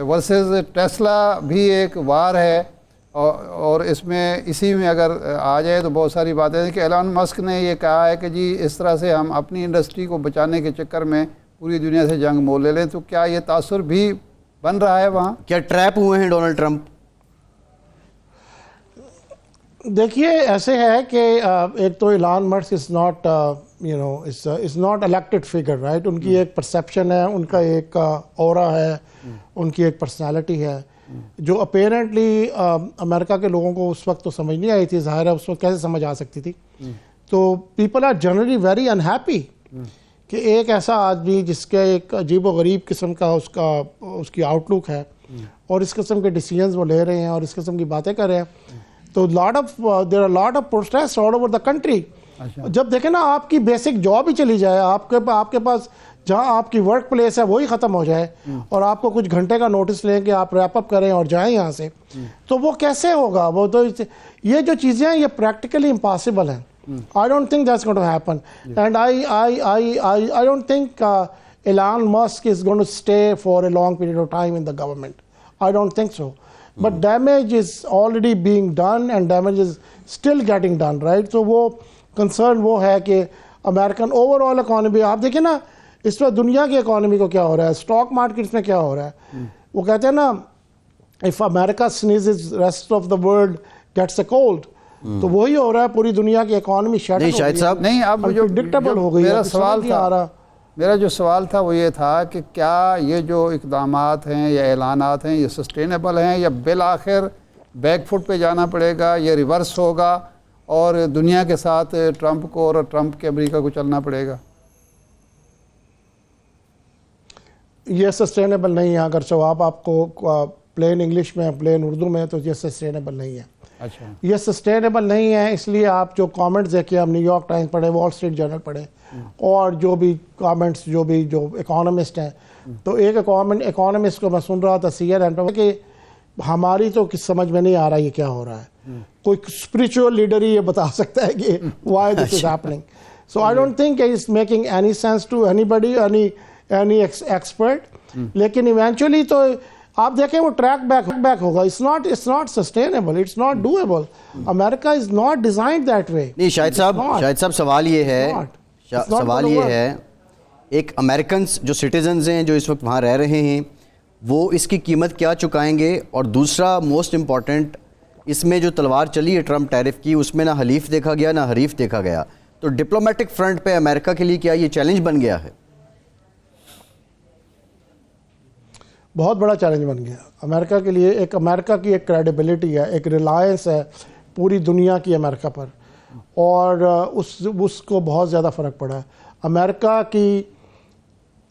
Speaker 2: वर्सेस टेस्ला भी एक वार है, और इसमें इसी में अगर आ जाए तो बहुत सारी बातें हैं कि एलन मस्क ने ये कहा है कि जी इस तरह से हम अपनी इंडस्ट्री को बचाने के चक्कर में पूरी दुनिया से जंग मोल ले लें। तो क्या ये तासुर भी बन रहा है वहाँ? क्या
Speaker 1: ट्रैप हुए हैं डोनाल्ड ट्रंप?
Speaker 4: देखिए ऐसे है कि एक तो Elon Musk is not is not elected figure, right. उनकी एक परसेप्शन है, उनका एक ऑरा है, उनकी एक पर्सनालिटी है जो अपेरेंटली अमेरिका के लोगों को उस वक्त तो समझ नहीं आई थी। ज़ाहिर है उस वक्त कैसे समझ आ सकती थी। तो people are generally very unhappy कि एक ऐसा आदमी जिसके एक अजीब व गरीब किस्म का उसकी आउटलुक है और इस किस्म के डिसीजंस वो ले रहे हैं और इस किस्म की बातें कर रहे हैं, तो there are lot of protest all over the country. जब देखें ना, आपकी बेसिक जॉब ही चली जाए, आपके पास जहाँ आपकी वर्क प्लेस है वही ख़त्म हो जाए और आपको कुछ घंटे का नोटिस लें कि आप रैप अप करें और जाएं यहाँ से, तो वो कैसे होगा? वो तो ये जो चीज़ें हैं ये प्रैक्टिकली इम्पॉसिबल हैं। I don't think that's going to happen, and I don't think Elon Musk is going to stay for a long period of time in the government. I don't think so. But damage is already being done and damage is still getting done, right? So वो concern वो है कि American overall economy, आप देखिए ना इस वक्त दुनिया की इकोनॉमी को क्या हो रहा है, स्टॉक मार्केट्स में क्या हो रहा है। वो कहते हैं ना, if America sneezes, rest of the world gets a cold. तो वही हो रहा है, पूरी दुनिया की इकोनॉमी शट
Speaker 1: नहीं शायद साहब,
Speaker 2: नहीं अब जो
Speaker 4: प्रेडिक्टेबल हो गई।
Speaker 2: मेरा जो सवाल था वो ये था कि क्या ये जो इक़दामात हैं या ऐलानात हैं ये सस्टेनेबल हैं या बिल आखिर बैकफुट पे जाना पड़ेगा, ये रिवर्स होगा और दुनिया के साथ ट्रंप को और ट्रंप के अमेरिका को चलना पड़ेगा?
Speaker 4: ये सस्टेनेबल नहीं है। अगर जवाब आपको प्लेन इंग्लिश में, प्लेन उर्दू में, तो ये सस्टेनेबल नहीं है।
Speaker 2: अच्छा, ये
Speaker 4: सस्टेनेबल नहीं है इसलिए आप जो कमेंट्स देखिए, हम न्यूयॉर्क टाइम्स पढ़े, वॉल स्ट्रीट जर्नल पढ़े और जो भी कमेंट्स जो इकोनॉमिस्ट हैं, तो एक इकोनॉमिस्ट को मैं सुन रहा था CNN पे कि हमारी तो किस समझ में नहीं आ रहा ये क्या हो रहा है। कोई स्पिरिचुअल लीडर ही ये बता सकता है कि why this is happening. So I don't think it's making any sense to anybody, any expert, लेकिन इवेंचुअली तो आप देखें वो ट्रैक बैक होगा. It's not sustainable, it's not doable. America is not designed that way.
Speaker 1: नहीं शाहिद साहब सवाल ये है, सवाल ये है, एक अमेरिकन जो सिटीजन्स हैं जो इस वक्त वहाँ रह रहे हैं वो इसकी कीमत क्या चुकाएंगे, और दूसरा मोस्ट इम्पॉर्टेंट, इसमें जो तलवार चली है ट्रम्प टैरिफ की, उसमें ना हलीफ देखा गया ना हरीफ देखा गया. तो डिप्लोमेटिक फ्रंट पे अमेरिका के लिए क्या ये चैलेंज बन गया है?
Speaker 4: बहुत बड़ा चैलेंज बन गया अमेरिका के लिए. अमेरिका की एक क्रेडिबिलिटी है, एक रिलायंस है पूरी दुनिया की अमेरिका पर, और उसको बहुत ज़्यादा फ़र्क पड़ा है.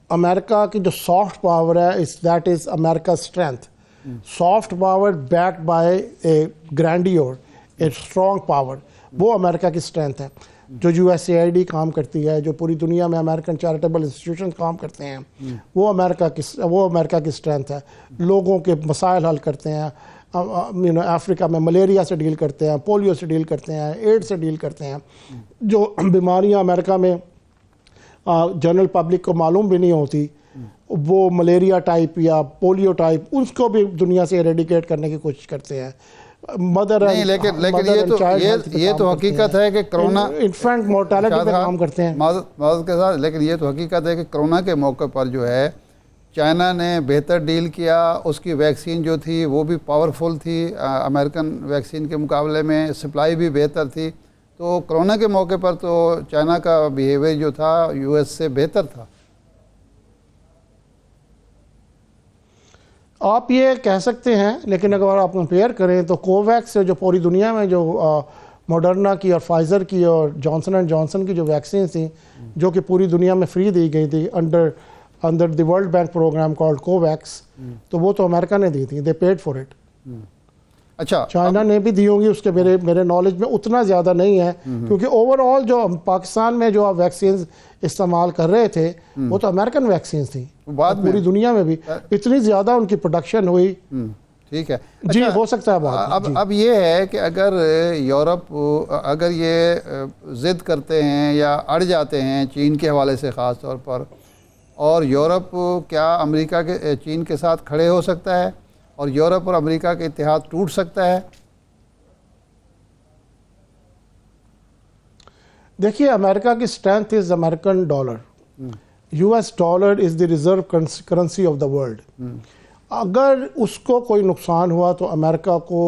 Speaker 4: अमेरिका की जो सॉफ्ट पावर है, that is America strength. Soft power backed by a grandeur, a strong power, वो अमेरिका की स्ट्रेंथ है. जो USAID काम करती है, जो पूरी दुनिया में अमेरिकन चैरिटेबल इंस्टीट्यूशन काम करते हैं, वो अमेरिका की स्ट्रेंथ है. लोगों के मसाइल हल करते हैं. अफ्रीका में मलेरिया से डील करते हैं, पोलियो से डील करते हैं, एड्स से डील करते हैं. जो बीमारियां अमेरिका में जनरल पब्लिक को मालूम भी नहीं होती, वो मलेरिया टाइप या पोलियो टाइप, उसको भी दुनिया से एरेडिकेट करने की कोशिश करते हैं. मदर
Speaker 2: नहीं, लेकिन ये तो हकीकत है कि कोरोना
Speaker 4: इन्फेंट मोर्टेलिटी पे काम करते हैं
Speaker 2: मादत के साथ. लेकिन ये तो हकीकत है कि कोरोना के मौके पर जो है चाइना ने बेहतर डील किया. उसकी वैक्सीन जो थी वो भी पावरफुल थी, अमेरिकन वैक्सीन के मुकाबले में सप्लाई भी बेहतर थी. तो कोरोना के मौके पर तो चाइना का बिहेवियर जो था US से बेहतर था.
Speaker 4: आप ये कह सकते हैं, लेकिन अगर आप कंपेयर करें तो कोवैक्स से जो पूरी दुनिया में जो मॉडर्ना की और फाइज़र की और जॉनसन एंड जॉनसन की जो वैक्सीन थी, जो कि पूरी दुनिया में फ्री दी गई थी under the world bank program called Covax, तो वो तो अमेरिका ने दी थी. They paid for it.
Speaker 2: अच्छा,
Speaker 4: चाइना ने भी दी होंगी, उसके मेरे नॉलेज में उतना ज़्यादा नहीं है, क्योंकि ओवरऑल जो पाकिस्तान में जो आप वैक्सीन इस्तेमाल कर रहे थे वो तो अमेरिकन वैक्सीन थी.
Speaker 2: बाद में
Speaker 4: पूरी दुनिया में भी इतनी ज़्यादा उनकी प्रोडक्शन हुई.
Speaker 2: ठीक है.
Speaker 4: जी,
Speaker 2: अच्छा,
Speaker 4: हो सकता है बात.
Speaker 2: अब ये है कि अगर यूरोप अगर ये ज़िद करते हैं या अड़ जाते हैं चीन के हवाले से ख़ास तौर पर, और यूरोप क्या अमेरिका के चीन के साथ खड़े हो सकता है और यूरोप और अमेरिका के इत्तेहाद टूट सकता है?
Speaker 4: देखिए, अमेरिका की strength is American dollar. US dollar is the reserve currency of the world. अगर उसको कोई नुकसान हुआ तो अमेरिका को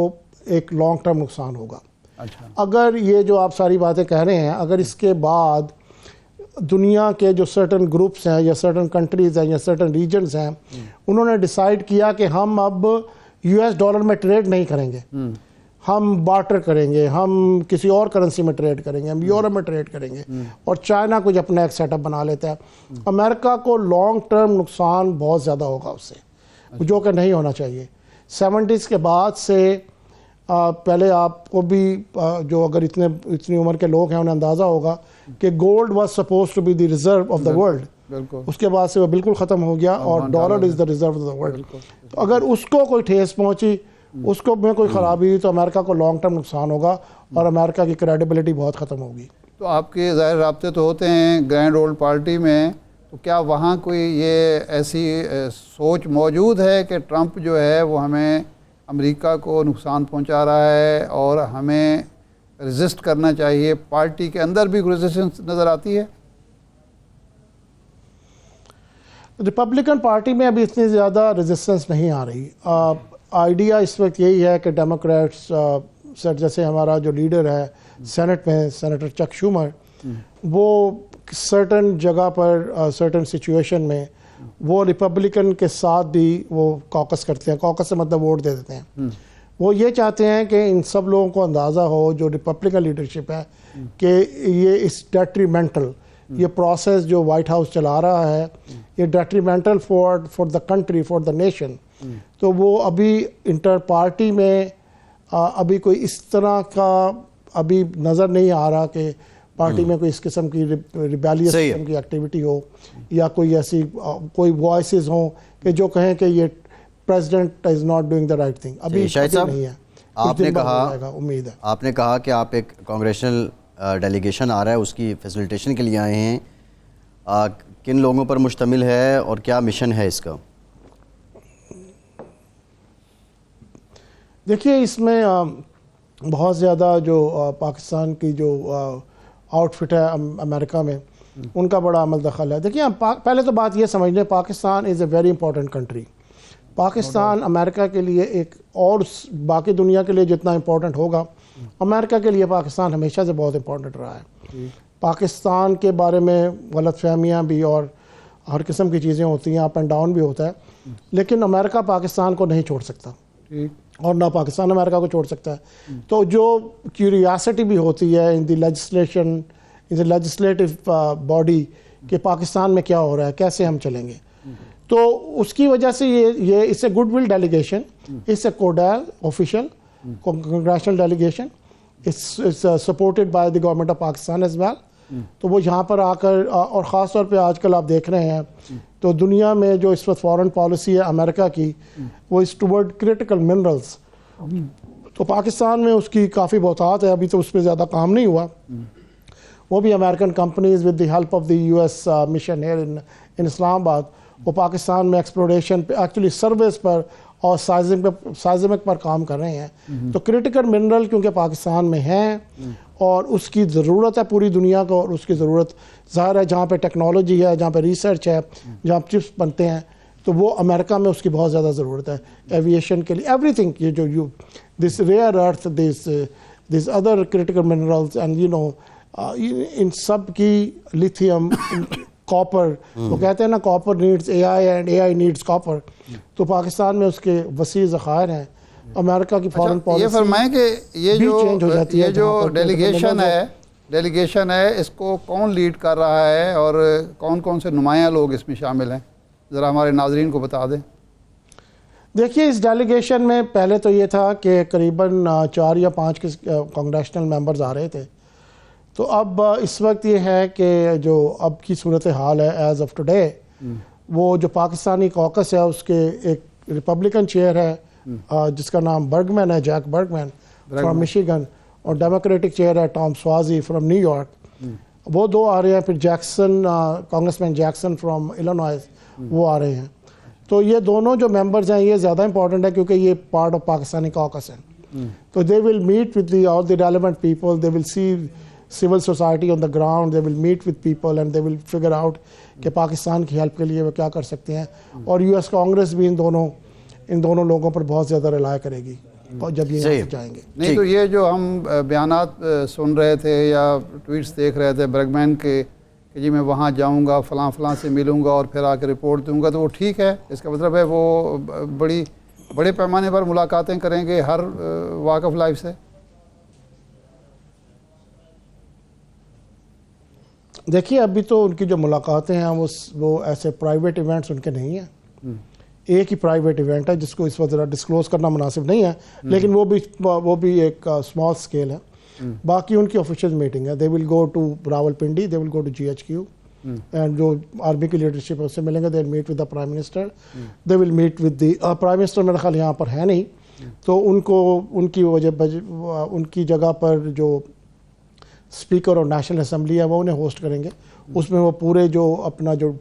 Speaker 4: एक लॉन्ग टर्म नुकसान होगा.
Speaker 2: अच्छा.
Speaker 4: अगर ये जो आप सारी बातें कह रहे हैं, अगर इसके बाद दुनिया के जो सर्टन ग्रुप्स हैं या सर्टन कंट्रीज़ हैं या सर्टन रीजन्स हैं, उन्होंने डिसाइड किया कि हम अब US डॉलर में ट्रेड नहीं करेंगे, हम बार्टर करेंगे, हम किसी और करेंसी में ट्रेड करेंगे, हम यूरो में ट्रेड करेंगे, और चाइना कुछ अपना एक सेटअप बना लेता है, अमेरिका को लॉन्ग टर्म नुकसान बहुत ज़्यादा होगा उससे, जो कि नहीं होना चाहिए. 70s के बाद से पहले आपको भी जो अगर इतनी उम्र के लोग हैं उन्हें अंदाज़ा होगा कि gold was suppose to be the reserve of the world. उसके बाद से वो बिल्कुल ख़त्म हो गया और dollar is the reserve of the world. तो अगर उसको कोई ठेस पहुंची, उसको में कोई ख़राबी हुई, तो अमेरिका को लॉन्ग टर्म नुकसान होगा और अमेरिका की क्रेडिबिलिटी बहुत ख़त्म होगी.
Speaker 2: तो आपके ज़ाहिर राब्ते तो होते हैं ग्रैंड ओल्ड पार्टी में, तो क्या वहाँ कोई ये ऐसी सोच मौजूद है कि ट्रंप जो है वो हमें अमेरिका को नुकसान पहुँचा रहा है और हमें रेजिस्ट करना चाहिए? पार्टी के अंदर भी रेजिस्टेंस नज़र आती है?
Speaker 4: रिपब्लिकन पार्टी में अभी इतनी ज़्यादा रेजिस्टेंस नहीं आ रही. आइडिया इस वक्त यही है कि डेमोक्रेट्स सर, जैसे हमारा जो लीडर है सेनेट में, सेनेटर चक शूमर, वो सर्टन जगह पर सर्टन सिचुएशन में वो रिपब्लिकन के साथ भी वो कॉकस करते हैं. कॉकस से मतलब वोट दे देते हैं. वो ये चाहते हैं कि इन सब लोगों को अंदाज़ा हो, जो रिपब्लिकन लीडरशिप है, कि ये इस डेट्रीमेंटल ये प्रोसेस जो वाइट हाउस चला रहा है, ये detrimental for the country, for the nation. तो वो अभी इंटर पार्टी में अभी कोई इस तरह का अभी नज़र नहीं आ रहा कि पार्टी में कोई इस किस्म की रिबेलियस किस्म की एक्टिविटी हो या कोई ऐसी कोई वॉइसेस हों कि जो कहें कि ये president is not doing the right thing. अभी नहीं है.
Speaker 1: आपने कहा,
Speaker 4: उम्मीद है.
Speaker 1: आपने कहा कि आप एक कांग्रेशनल डेलीगेशन आ रहा है उसकी फैसिलिटेशन के लिए आए हैं. किन लोगों पर मुश्तमिल है और क्या मिशन है इसका?
Speaker 4: देखिए, इसमें बहुत ज़्यादा जो पाकिस्तान की जो आउटफिट है अमेरिका में, उनका बड़ा अमल दखल है। देखिए, पहले तो बात ये समझ लें, Pakistan is a very important country. Pakistan America के लिए एक, और बाकी दुनिया के लिए जितना इंपॉर्टेंट होगा, अमेरिका के लिए पाकिस्तान हमेशा से बहुत इंपॉर्टेंट रहा है। पाकिस्तान के बारे में गलतफहमियाँ भी और हर किस्म की चीज़ें होती हैं, अप एंड डाउन भी होता है, लेकिन अमेरिका पाकिस्तान को नहीं छोड़ सकता और ना पाकिस्तान अमेरिका को छोड़ सकता है। तो जो क्यूरियासिटी भी होती है in the legislation, in the legislative body, कि पाकिस्तान में क्या हो रहा है, कैसे हम चलेंगे, तो उसकी वजह से ये इससे गुडविल डेलीगेशन, इससे codel official congressional delegation it's supported by the government of Pakistan as well. तो वो यहाँ पर आकर, और ख़ास तौर पे आजकल आप देख रहे हैं तो दुनिया में जो इस वक्त फॉरेन पॉलिसी है अमेरिका की, वो इस टुवर्ड क्रिटिकल मिनरल्स, तो पाकिस्तान में उसकी काफ़ी बहुतात है। अभी तो उस पर ज़्यादा काम नहीं हुआ। वो भी American companies with the help of the US mission here in Islamabad, वो पाकिस्तान में एक्सप्लोरेशन पे, एक्चुअली सर्विस पर और साइज़मिक पर काम कर रहे हैं। तो क्रिटिकल मिनरल क्योंकि पाकिस्तान में हैं और उसकी ज़रूरत है पूरी दुनिया को, और उसकी ज़रूरत ज़ाहिर है जहाँ पे टेक्नोलॉजी है, जहाँ पे रिसर्च है, जहाँ चिप्स बनते हैं, तो वो अमेरिका में उसकी बहुत ज़्यादा ज़रूरत है एविएशन के लिए, एवरीथिंग। ये जो this rare earth, this other critical minerals and you know, इन सब की लिथियम, कॉपर, वो कहते हैं ना copper needs AI and AI needs copper, तो पाकिस्तान में उसके वसी ज़खायर हैं। अमेरिका की फॉरेन पॉलिसी
Speaker 2: ये फरमाएं कि ये जो डेलीगेशन है इसको कौन लीड कर रहा है और कौन कौन से नुमायाँ लोग इसमें शामिल हैं, ज़रा हमारे नाजरीन को बता दें।
Speaker 4: देखिए, इस डेलीगेशन में पहले तो ये था कि करीबन 4 या 5 के कांग्रेशनल मेंबर्स आ रहे थे। तो अब इस वक्त ये है कि जो अब की सूरत हाल है एज ऑफ टुडे, वो जो पाकिस्तानी कॉकस है उसके एक रिपब्लिकन चेयर है जिसका नाम बर्गमैन है, जैक बर्गमैन फ्रॉम मिशिगन, और डेमोक्रेटिक चेयर है टॉम स्वाजी फ्रॉम न्यूयॉर्क। वो दो आ रहे हैं। फिर Jackson, congressman Jackson from Illinois, वो आ रहे हैं। तो ये दोनों जो मेंबर्स हैं ये ज़्यादा इंपॉर्टेंट है क्योंकि ये पार्ट ऑफ पाकिस्तानी कॉकस हैं। तो they will meet with all the relevant people, they will see civil society on the ground, they will meet with people and they will figure out कि पाकिस्तान की हेल्प के लिए वो क्या कर सकते हैं। और यूएस कांग्रेस भी इन दोनों लोगों पर बहुत ज़्यादा रिलाय करेगी जब ये यहाँ से जाएंगे।
Speaker 2: नहीं तो ये जो हम बयानात सुन रहे थे या ट्वीट्स देख रहे थे बर्गमैन के कि जी मैं वहाँ जाऊँगा, फ़लाँ से मिलूँगा और फिर आकर रिपोर्ट दूँगा, तो वो ठीक है? इसका मतलब है वो बड़े पैमाने पर मुलाकातें करेंगे हर वॉक ऑफ लाइफ से?
Speaker 4: देखिए, अभी तो उनकी जो मुलाकातें हैं वो ऐसे प्राइवेट इवेंट्स उनके नहीं हैं। एक ही प्राइवेट इवेंट है जिसको इस वक्त ज़रा डिस्क्लोज करना मुनासिब नहीं है, लेकिन वो भी एक स्मॉल स्केल है। बाकी उनकी ऑफिशियल मीटिंग है। They will go to Rawalpindi, they will go to GHQ, and जो आर्मी की लीडरशिप है उससे मिलेंगे। They will meet with the prime minister, they will meet with the prime minister. मेरा ख्याल यहाँ पर है नहीं, तो उनकी जगह पर जो स्पीकर और नेशनल असम्बली है वो उन्हें होस्ट करेंगे। उसमें वो पूरे जो अपना जो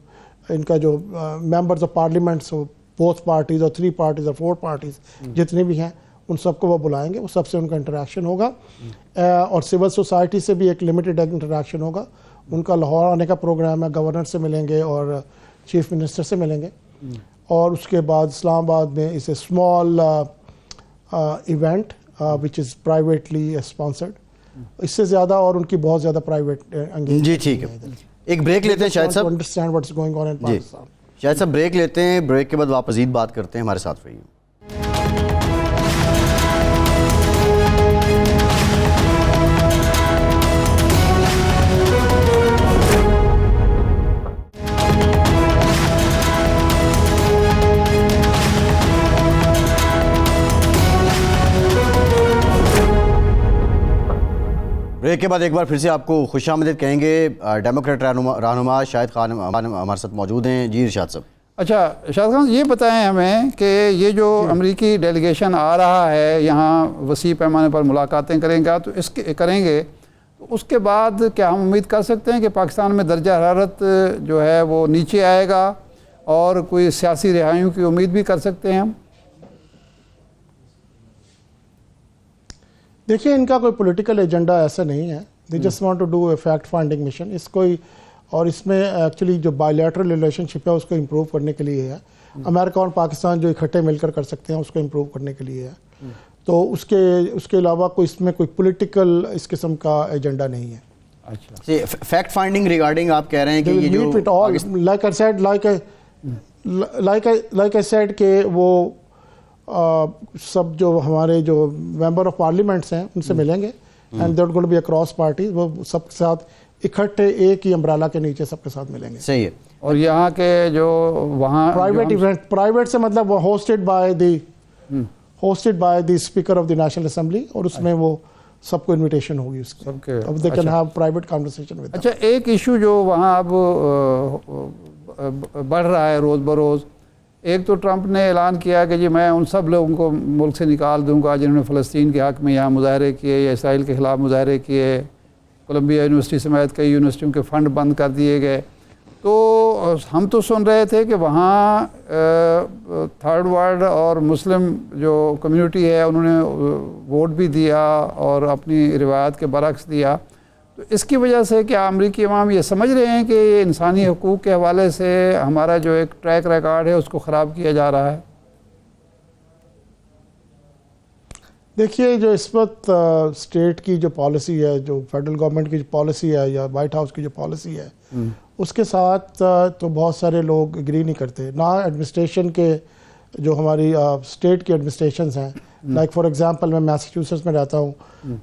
Speaker 4: इनका जो members of parliaments, both parties और 3 पार्टीज़ और 4 पार्टीज़ जितने भी हैं, उन सबको वो बुलाएंगे। वो सबसे उनका इंटरेक्शन होगा और सिविल सोसाइटी से भी एक लिमिटेड इंटरेक्शन होगा। उनका लाहौर आने का प्रोग्राम है, गवर्नर से मिलेंगे और चीफ मिनिस्टर से मिलेंगे। और उसके बाद इस्लामाबाद में इस a small event which is privately sponsored. इससे ज़्यादा और उनकी बहुत ज़्यादा प्राइवेट
Speaker 1: जी ठीक है। एक ब्रेक लेते हैं शायद साहब,
Speaker 4: understand what's going on in Pakistan.
Speaker 1: शायद साहब ब्रेक लेते हैं, ब्रेक के बाद वापस मज़ीद बात करते हैं। हमारे साथ रहिए। ब्रेक के बाद एक बार फिर से आपको खुशामदीद कहेंगे। डेमोक्रेट रहनुमा शाहिद खान हमारे साथ मौजूद हैं। जी इरशाद साहब।
Speaker 2: अच्छा शाहिद खान, ये बताएं हमें कि ये जो अमेरिकी डेलीगेशन आ रहा है यहाँ वसी पैमाने पर मुलाकातें करेंगे तो उसके बाद क्या हम उम्मीद कर सकते हैं कि पाकिस्तान में दर्जा हरारत जो है वो नीचे आएगा और कोई सियासी रिहाइयों की उम्मीद भी कर सकते हैं हम?
Speaker 4: देखिए, इनका कोई पॉलिटिकल एजेंडा ऐसा नहीं है। They just want to do a fact finding mission. इसको और इसमें एक्चुअली जो बायलैटरल रिलेशनशिप है उसको इम्प्रूव करने के लिए है। अमेरिका और पाकिस्तान जो इकट्ठे मिलकर कर सकते हैं उसको इम्प्रूव करने के लिए है। तो उसके अलावा कोई इसमें कोई पॉलिटिकल इस किस्म का एजेंडा नहीं है।
Speaker 2: अच्छा,
Speaker 1: फैक्ट फाइंडिंग रिगार्डिंग आप कह रहे हैं कि ये जो
Speaker 4: लाइक आई सेड के वो सब जो हमारे जो मेंबर ऑफ पार्लियामेंट्स हैं उनसे मिलेंगे and they're going to be across party. वो सबके साथ इकट्ठे एक ही अम्ब्रेला के नीचे सबके साथ मिलेंगे।
Speaker 1: सही है।
Speaker 2: और यहाँ के जो वहाँ
Speaker 4: प्राइवेट इवेंट, प्राइवेट से मतलब वो hosted by the speaker of the national assembly, और उसमें वो सबको इनविटेशन होगी उसकी।
Speaker 2: सबके
Speaker 4: अब they can have private conversation with.
Speaker 2: अच्छा, एक इशू जो वहाँ अब बढ़ रहा है रोज़ बरोज़, एक तो ट्रंप ने ऐलान किया कि जी मैं उन सब लोगों को मुल्क से निकाल दूंगा जिन्होंने फ़लस्तीन के हक़ में यहाँ मुजाहरे किए या इसराइल के ख़िलाफ़ मुजाहरे किए। कोलंबिया यूनिवर्सिटी समेत कई यूनिवर्सिटियों के फ़ंड बंद कर दिए गए। तो हम तो सुन रहे थे कि वहाँ थर्ड वर्ल्ड और मुस्लिम जो कम्युनिटी है उन्होंने वोट भी दिया और अपनी रिवायत के बरक्स दिया। तो इसकी वजह से क्या अमरीकी अवाम ये समझ रहे हैं कि ये इंसानी हकूक़ के हवाले से हमारा जो एक ट्रैक रिकॉर्ड है उसको ख़राब किया जा रहा है?
Speaker 4: देखिए, जो इस वक्त स्टेट की जो पॉलिसी है, जो फेडरल गवर्नमेंट की जो पॉलिसी है या वाइट हाउस की जो पॉलिसी है, उसके साथ तो बहुत सारे लोग एग्री नहीं करते। ना एडमिनिस्ट्रेशन के जो हमारी स्टेट की एडमिनिस्ट्रेशंस हैं, लाइक फॉर एग्जांपल मैं मैसाचुसेट्स में रहता हूँ,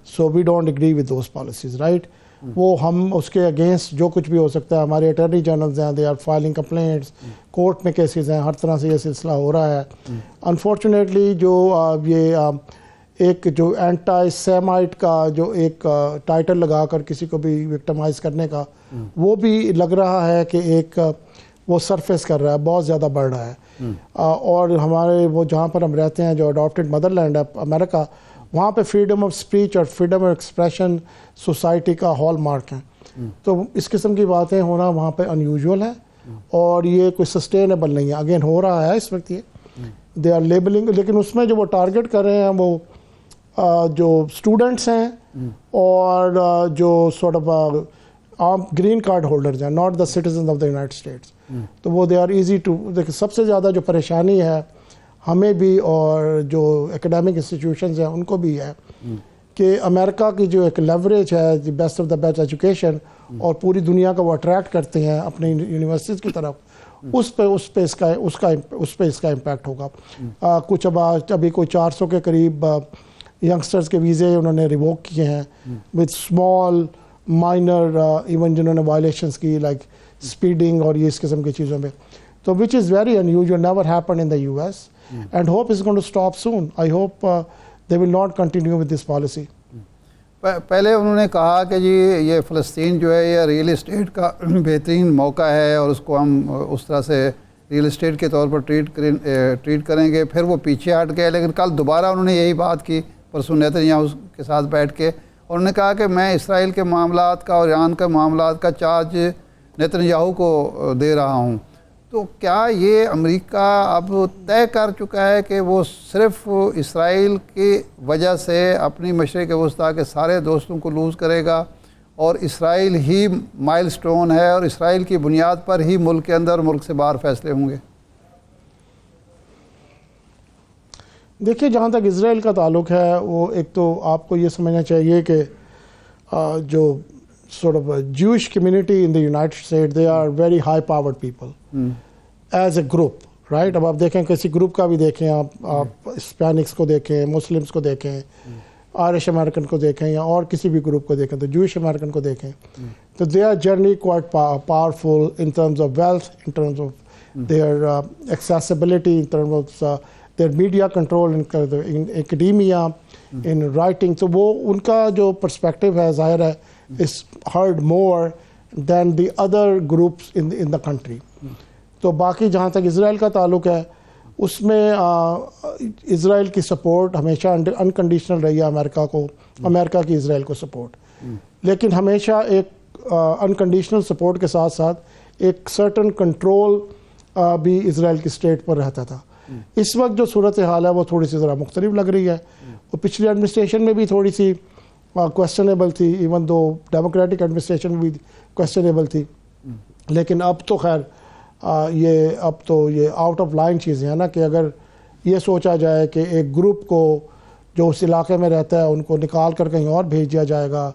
Speaker 4: so we don't agree with those policies, right. वो हम उसके अगेंस्ट जो कुछ भी हो सकता है, हमारे अटॉर्नी जनरल्स हैं, they are filing complaints, court में केसेस हैं, हर तरह से ये सिलसिला हो रहा है। अनफॉर्चुनेटली जो ये एक जो एंटी सेमाइट का जो एक टाइटल लगाकर किसी को भी विक्टिमाइज करने का, वो भी लग रहा है कि एक वो सरफेस कर रहा है, बहुत ज़्यादा बढ़ रहा है। और हमारे वो जहाँ पर हम रहते हैं, जो अडॉप्टेड मदरलैंड है अमेरिका, वहाँ पे फ्रीडम ऑफ स्पीच और फ्रीडम ऑफ एक्सप्रेशन सोसाइटी का हॉल मार्क है। तो इस किस्म की बातें होना वहाँ पे अनयूजुअल है और ये कोई सस्टेनेबल नहीं है। अगेन हो रहा है इस वक्त, ये दे आर लेबलिंग, लेकिन उसमें जो वो टारगेट कर रहे हैं वो जो स्टूडेंट्स हैं और जो सॉर्ट ऑफ आम ग्रीन कार्ड होल्डर्स हैं, not the citizen of the United states. तो वो दे आर ईजी टू। देखिए, सबसे ज़्यादा जो परेशानी है हमें भी और जो एकेडमिक इंस्टीट्यूशंस हैं उनको भी है कि अमेरिका की जो एक लेवरेज है, the best of the best education, और पूरी दुनिया को वो अट्रैक्ट करते हैं अपनी यूनिवर्सिटीज़ की तरफ, उस पे इसका इम्पैक्ट होगा। कुछ अभी कोई 400 के करीब यंगस्टर्स के वीज़े उन्होंने रिवोक किए हैं विद स्मॉल माइनर इवन जिन्होंने वायलेशंस की, लाइक स्पीडिंग और ये इस किस्म की चीज़ों में। तो which is very unusual, never happen in the US, and hope is going to stop soon. I hope they will not continue with this policy.
Speaker 2: पहले उन्होंने कहा कि जी ये फ़लस्तीन जो है ये रियल इस्टेट का बेहतरीन मौका है और उसको हम उस तरह से रियल इस्टेट के तौर पर ट्रीट करेंगे। फिर वो पीछे हट गए, लेकिन कल दोबारा उन्होंने यही बात की, परसों नेतन्याहू के साथ बैठ के, और उन्होंने कहा कि मैं इसराइल के मामलात का और ईरान के मामलात का चार्ज नेतन्याहू को दे रहा हूँ। तो क्या ये अमेरिका अब तय कर चुका है कि वो सिर्फ इसराइल की वजह से अपनी मशरिक़ वस्ता के सारे दोस्तों को लूज़ करेगा और इसराइल ही माइलस्टोन है और इसराइल की बुनियाद पर ही मुल्क के अंदर मुल्क से बाहर फैसले होंगे?
Speaker 4: देखिए, जहाँ तक इसराइल का ताल्लुक़ है, वो एक तो आपको ये समझना चाहिए कि जो sort of a Jewish community in the United States, they are very high powered people as a group, right? अब आप देखें किसी ग्रुप का भी देखें, आप हिस्पैनिक्स को देखें, मुस्लिम्स को देखें, आयरिश अमेरिकन को देखें या और किसी भी ग्रुप को देखें, तो जूइश अमेरिकन को देखें, तो they are generally quite powerful in terms of wealth, in terms of their accessibility, in terms of their media control, in academia, in writing. तो वो उनका जो perspective है, जाहिर है, is heard more than the other groups in the country. तो बाकी जहाँ तक इज़राइल का ताल्लुक़ है, उसमें इज़राइल की सपोर्ट हमेशा अनकंडीशनल रही है अमेरिका को, अमेरिका की इज़राइल को सपोर्ट। लेकिन हमेशा एक अनकंडीशनल सपोर्ट के साथ साथ एक सर्टन कंट्रोल भी इसराइल की स्टेट पर रहता था। इस वक्त जो सूरत हाल है वो थोड़ी सी ज़रा मुख्तलिफ लग रही है। वो पिछली एडमिनिस्ट्रेशन में भी थोड़ी सी क्वेश्चनेबल थी, इवन दो डेमोक्रेटिक एडमिनिस्ट्रेशन भी क्वेश्चनेबल थी, लेकिन अब तो खैर ये आउट ऑफ लाइन चीज़ें हैं ना, कि अगर ये सोचा जाए कि एक ग्रुप को जो उस इलाके में रहता है उनको निकाल कर कहीं और भेज दिया जाएगा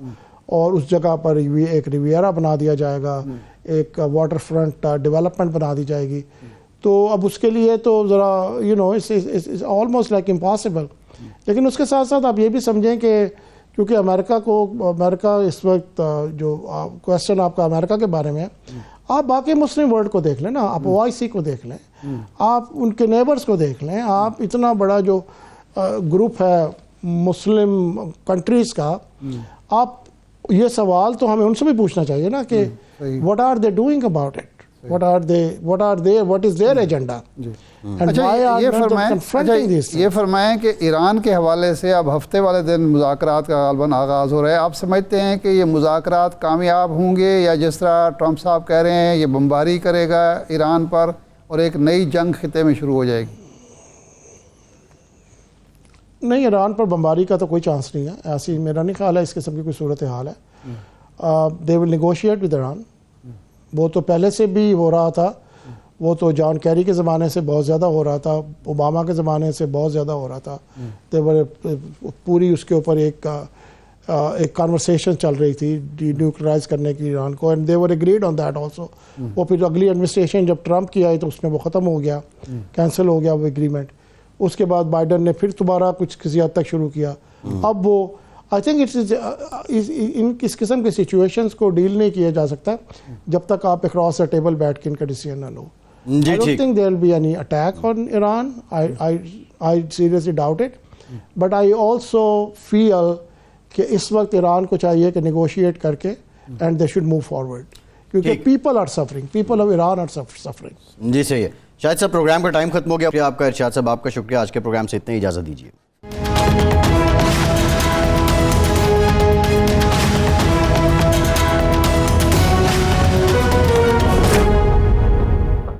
Speaker 4: और उस जगह पर एक रिवियरा बना दिया जाएगा, एक वाटर फ्रंट डेवलपमेंट बना दी जाएगी, तो अब उसके लिए तो ज़रा इट्स ऑलमोस्ट लाइक इम्पॉसिबल। लेकिन उसके साथ साथ आप ये भी समझें कि क्योंकि अमेरिका इस वक्त जो क्वेश्चन आपका अमेरिका के बारे में है, आप बाकी मुस्लिम वर्ल्ड को देख लें ना, आप OIC को देख लें, आप उनके नेबर्स को देख लें, आप इतना बड़ा जो ग्रुप है मुस्लिम कंट्रीज़ का, आप ये सवाल तो हमें उनसे भी पूछना चाहिए ना कि what are they doing about it, what is their agenda and why are they confronting these things?
Speaker 2: ये फरमाएं कि ईरान के हवाले से अब हफ्ते वाले दिन मुज़ाकरात का गालबन आगाज़ हो रहा है। आप समझते हैं कि ये मुज़ाकरात कामयाब होंगे या जिस तरह ट्रंप साहब कह रहे हैं ये बमबारी करेगा ईरान पर और एक नई जंग खिते में शुरू हो जाएगी?
Speaker 4: नहीं, ईरान पर बमबारी का तो कोई चांस नहीं है, ऐसी मेरा नहीं ख्याल है इस किस्म की कोई सूरत हाल है। They will negotiate with Iran, वो तो पहले से भी हो रहा था, वो तो जॉन कैरी के ज़माने से बहुत ज़्यादा हो रहा था, ओबामा के ज़माने से बहुत ज़्यादा हो रहा था। पूरी उसके ऊपर एक कन्वर्सेशन चल रही थी डी-न्यूक्लियराइज करने की ईरान को, and they were agreed on that also. वो फिर अगली एडमिनिस्ट्रेशन जब ट्रंप की आई तो उसमें वो ख़त्म हो गया, कैंसिल हो गया वो एग्रीमेंट। उसके बाद बाइडन ने फिर दोबारा कुछ किसी हद तक शुरू किया। अब वो आई थिंक इस किस्म के सिचुएशंस को डील नहीं किया जा सकता जब तक आप अक्रॉस द टेबल बैठ के इनका डिसीजन ना लो। I don't think there will be any attack on Iran. I seriously doubt it. But I also feel कि इस वक्त ईरान को चाहिए कि negotiate करके and they should move forward. क्योंकि people are suffering. People of Iran are suffering.
Speaker 1: जी सही है। शायद सब प्रोग्राम का टाइम खत्म हो गया। आपका इरशाद साहब, आपका शुक्रिया। आज के प्रोग्राम से इतनी इजाज़त दीजिए।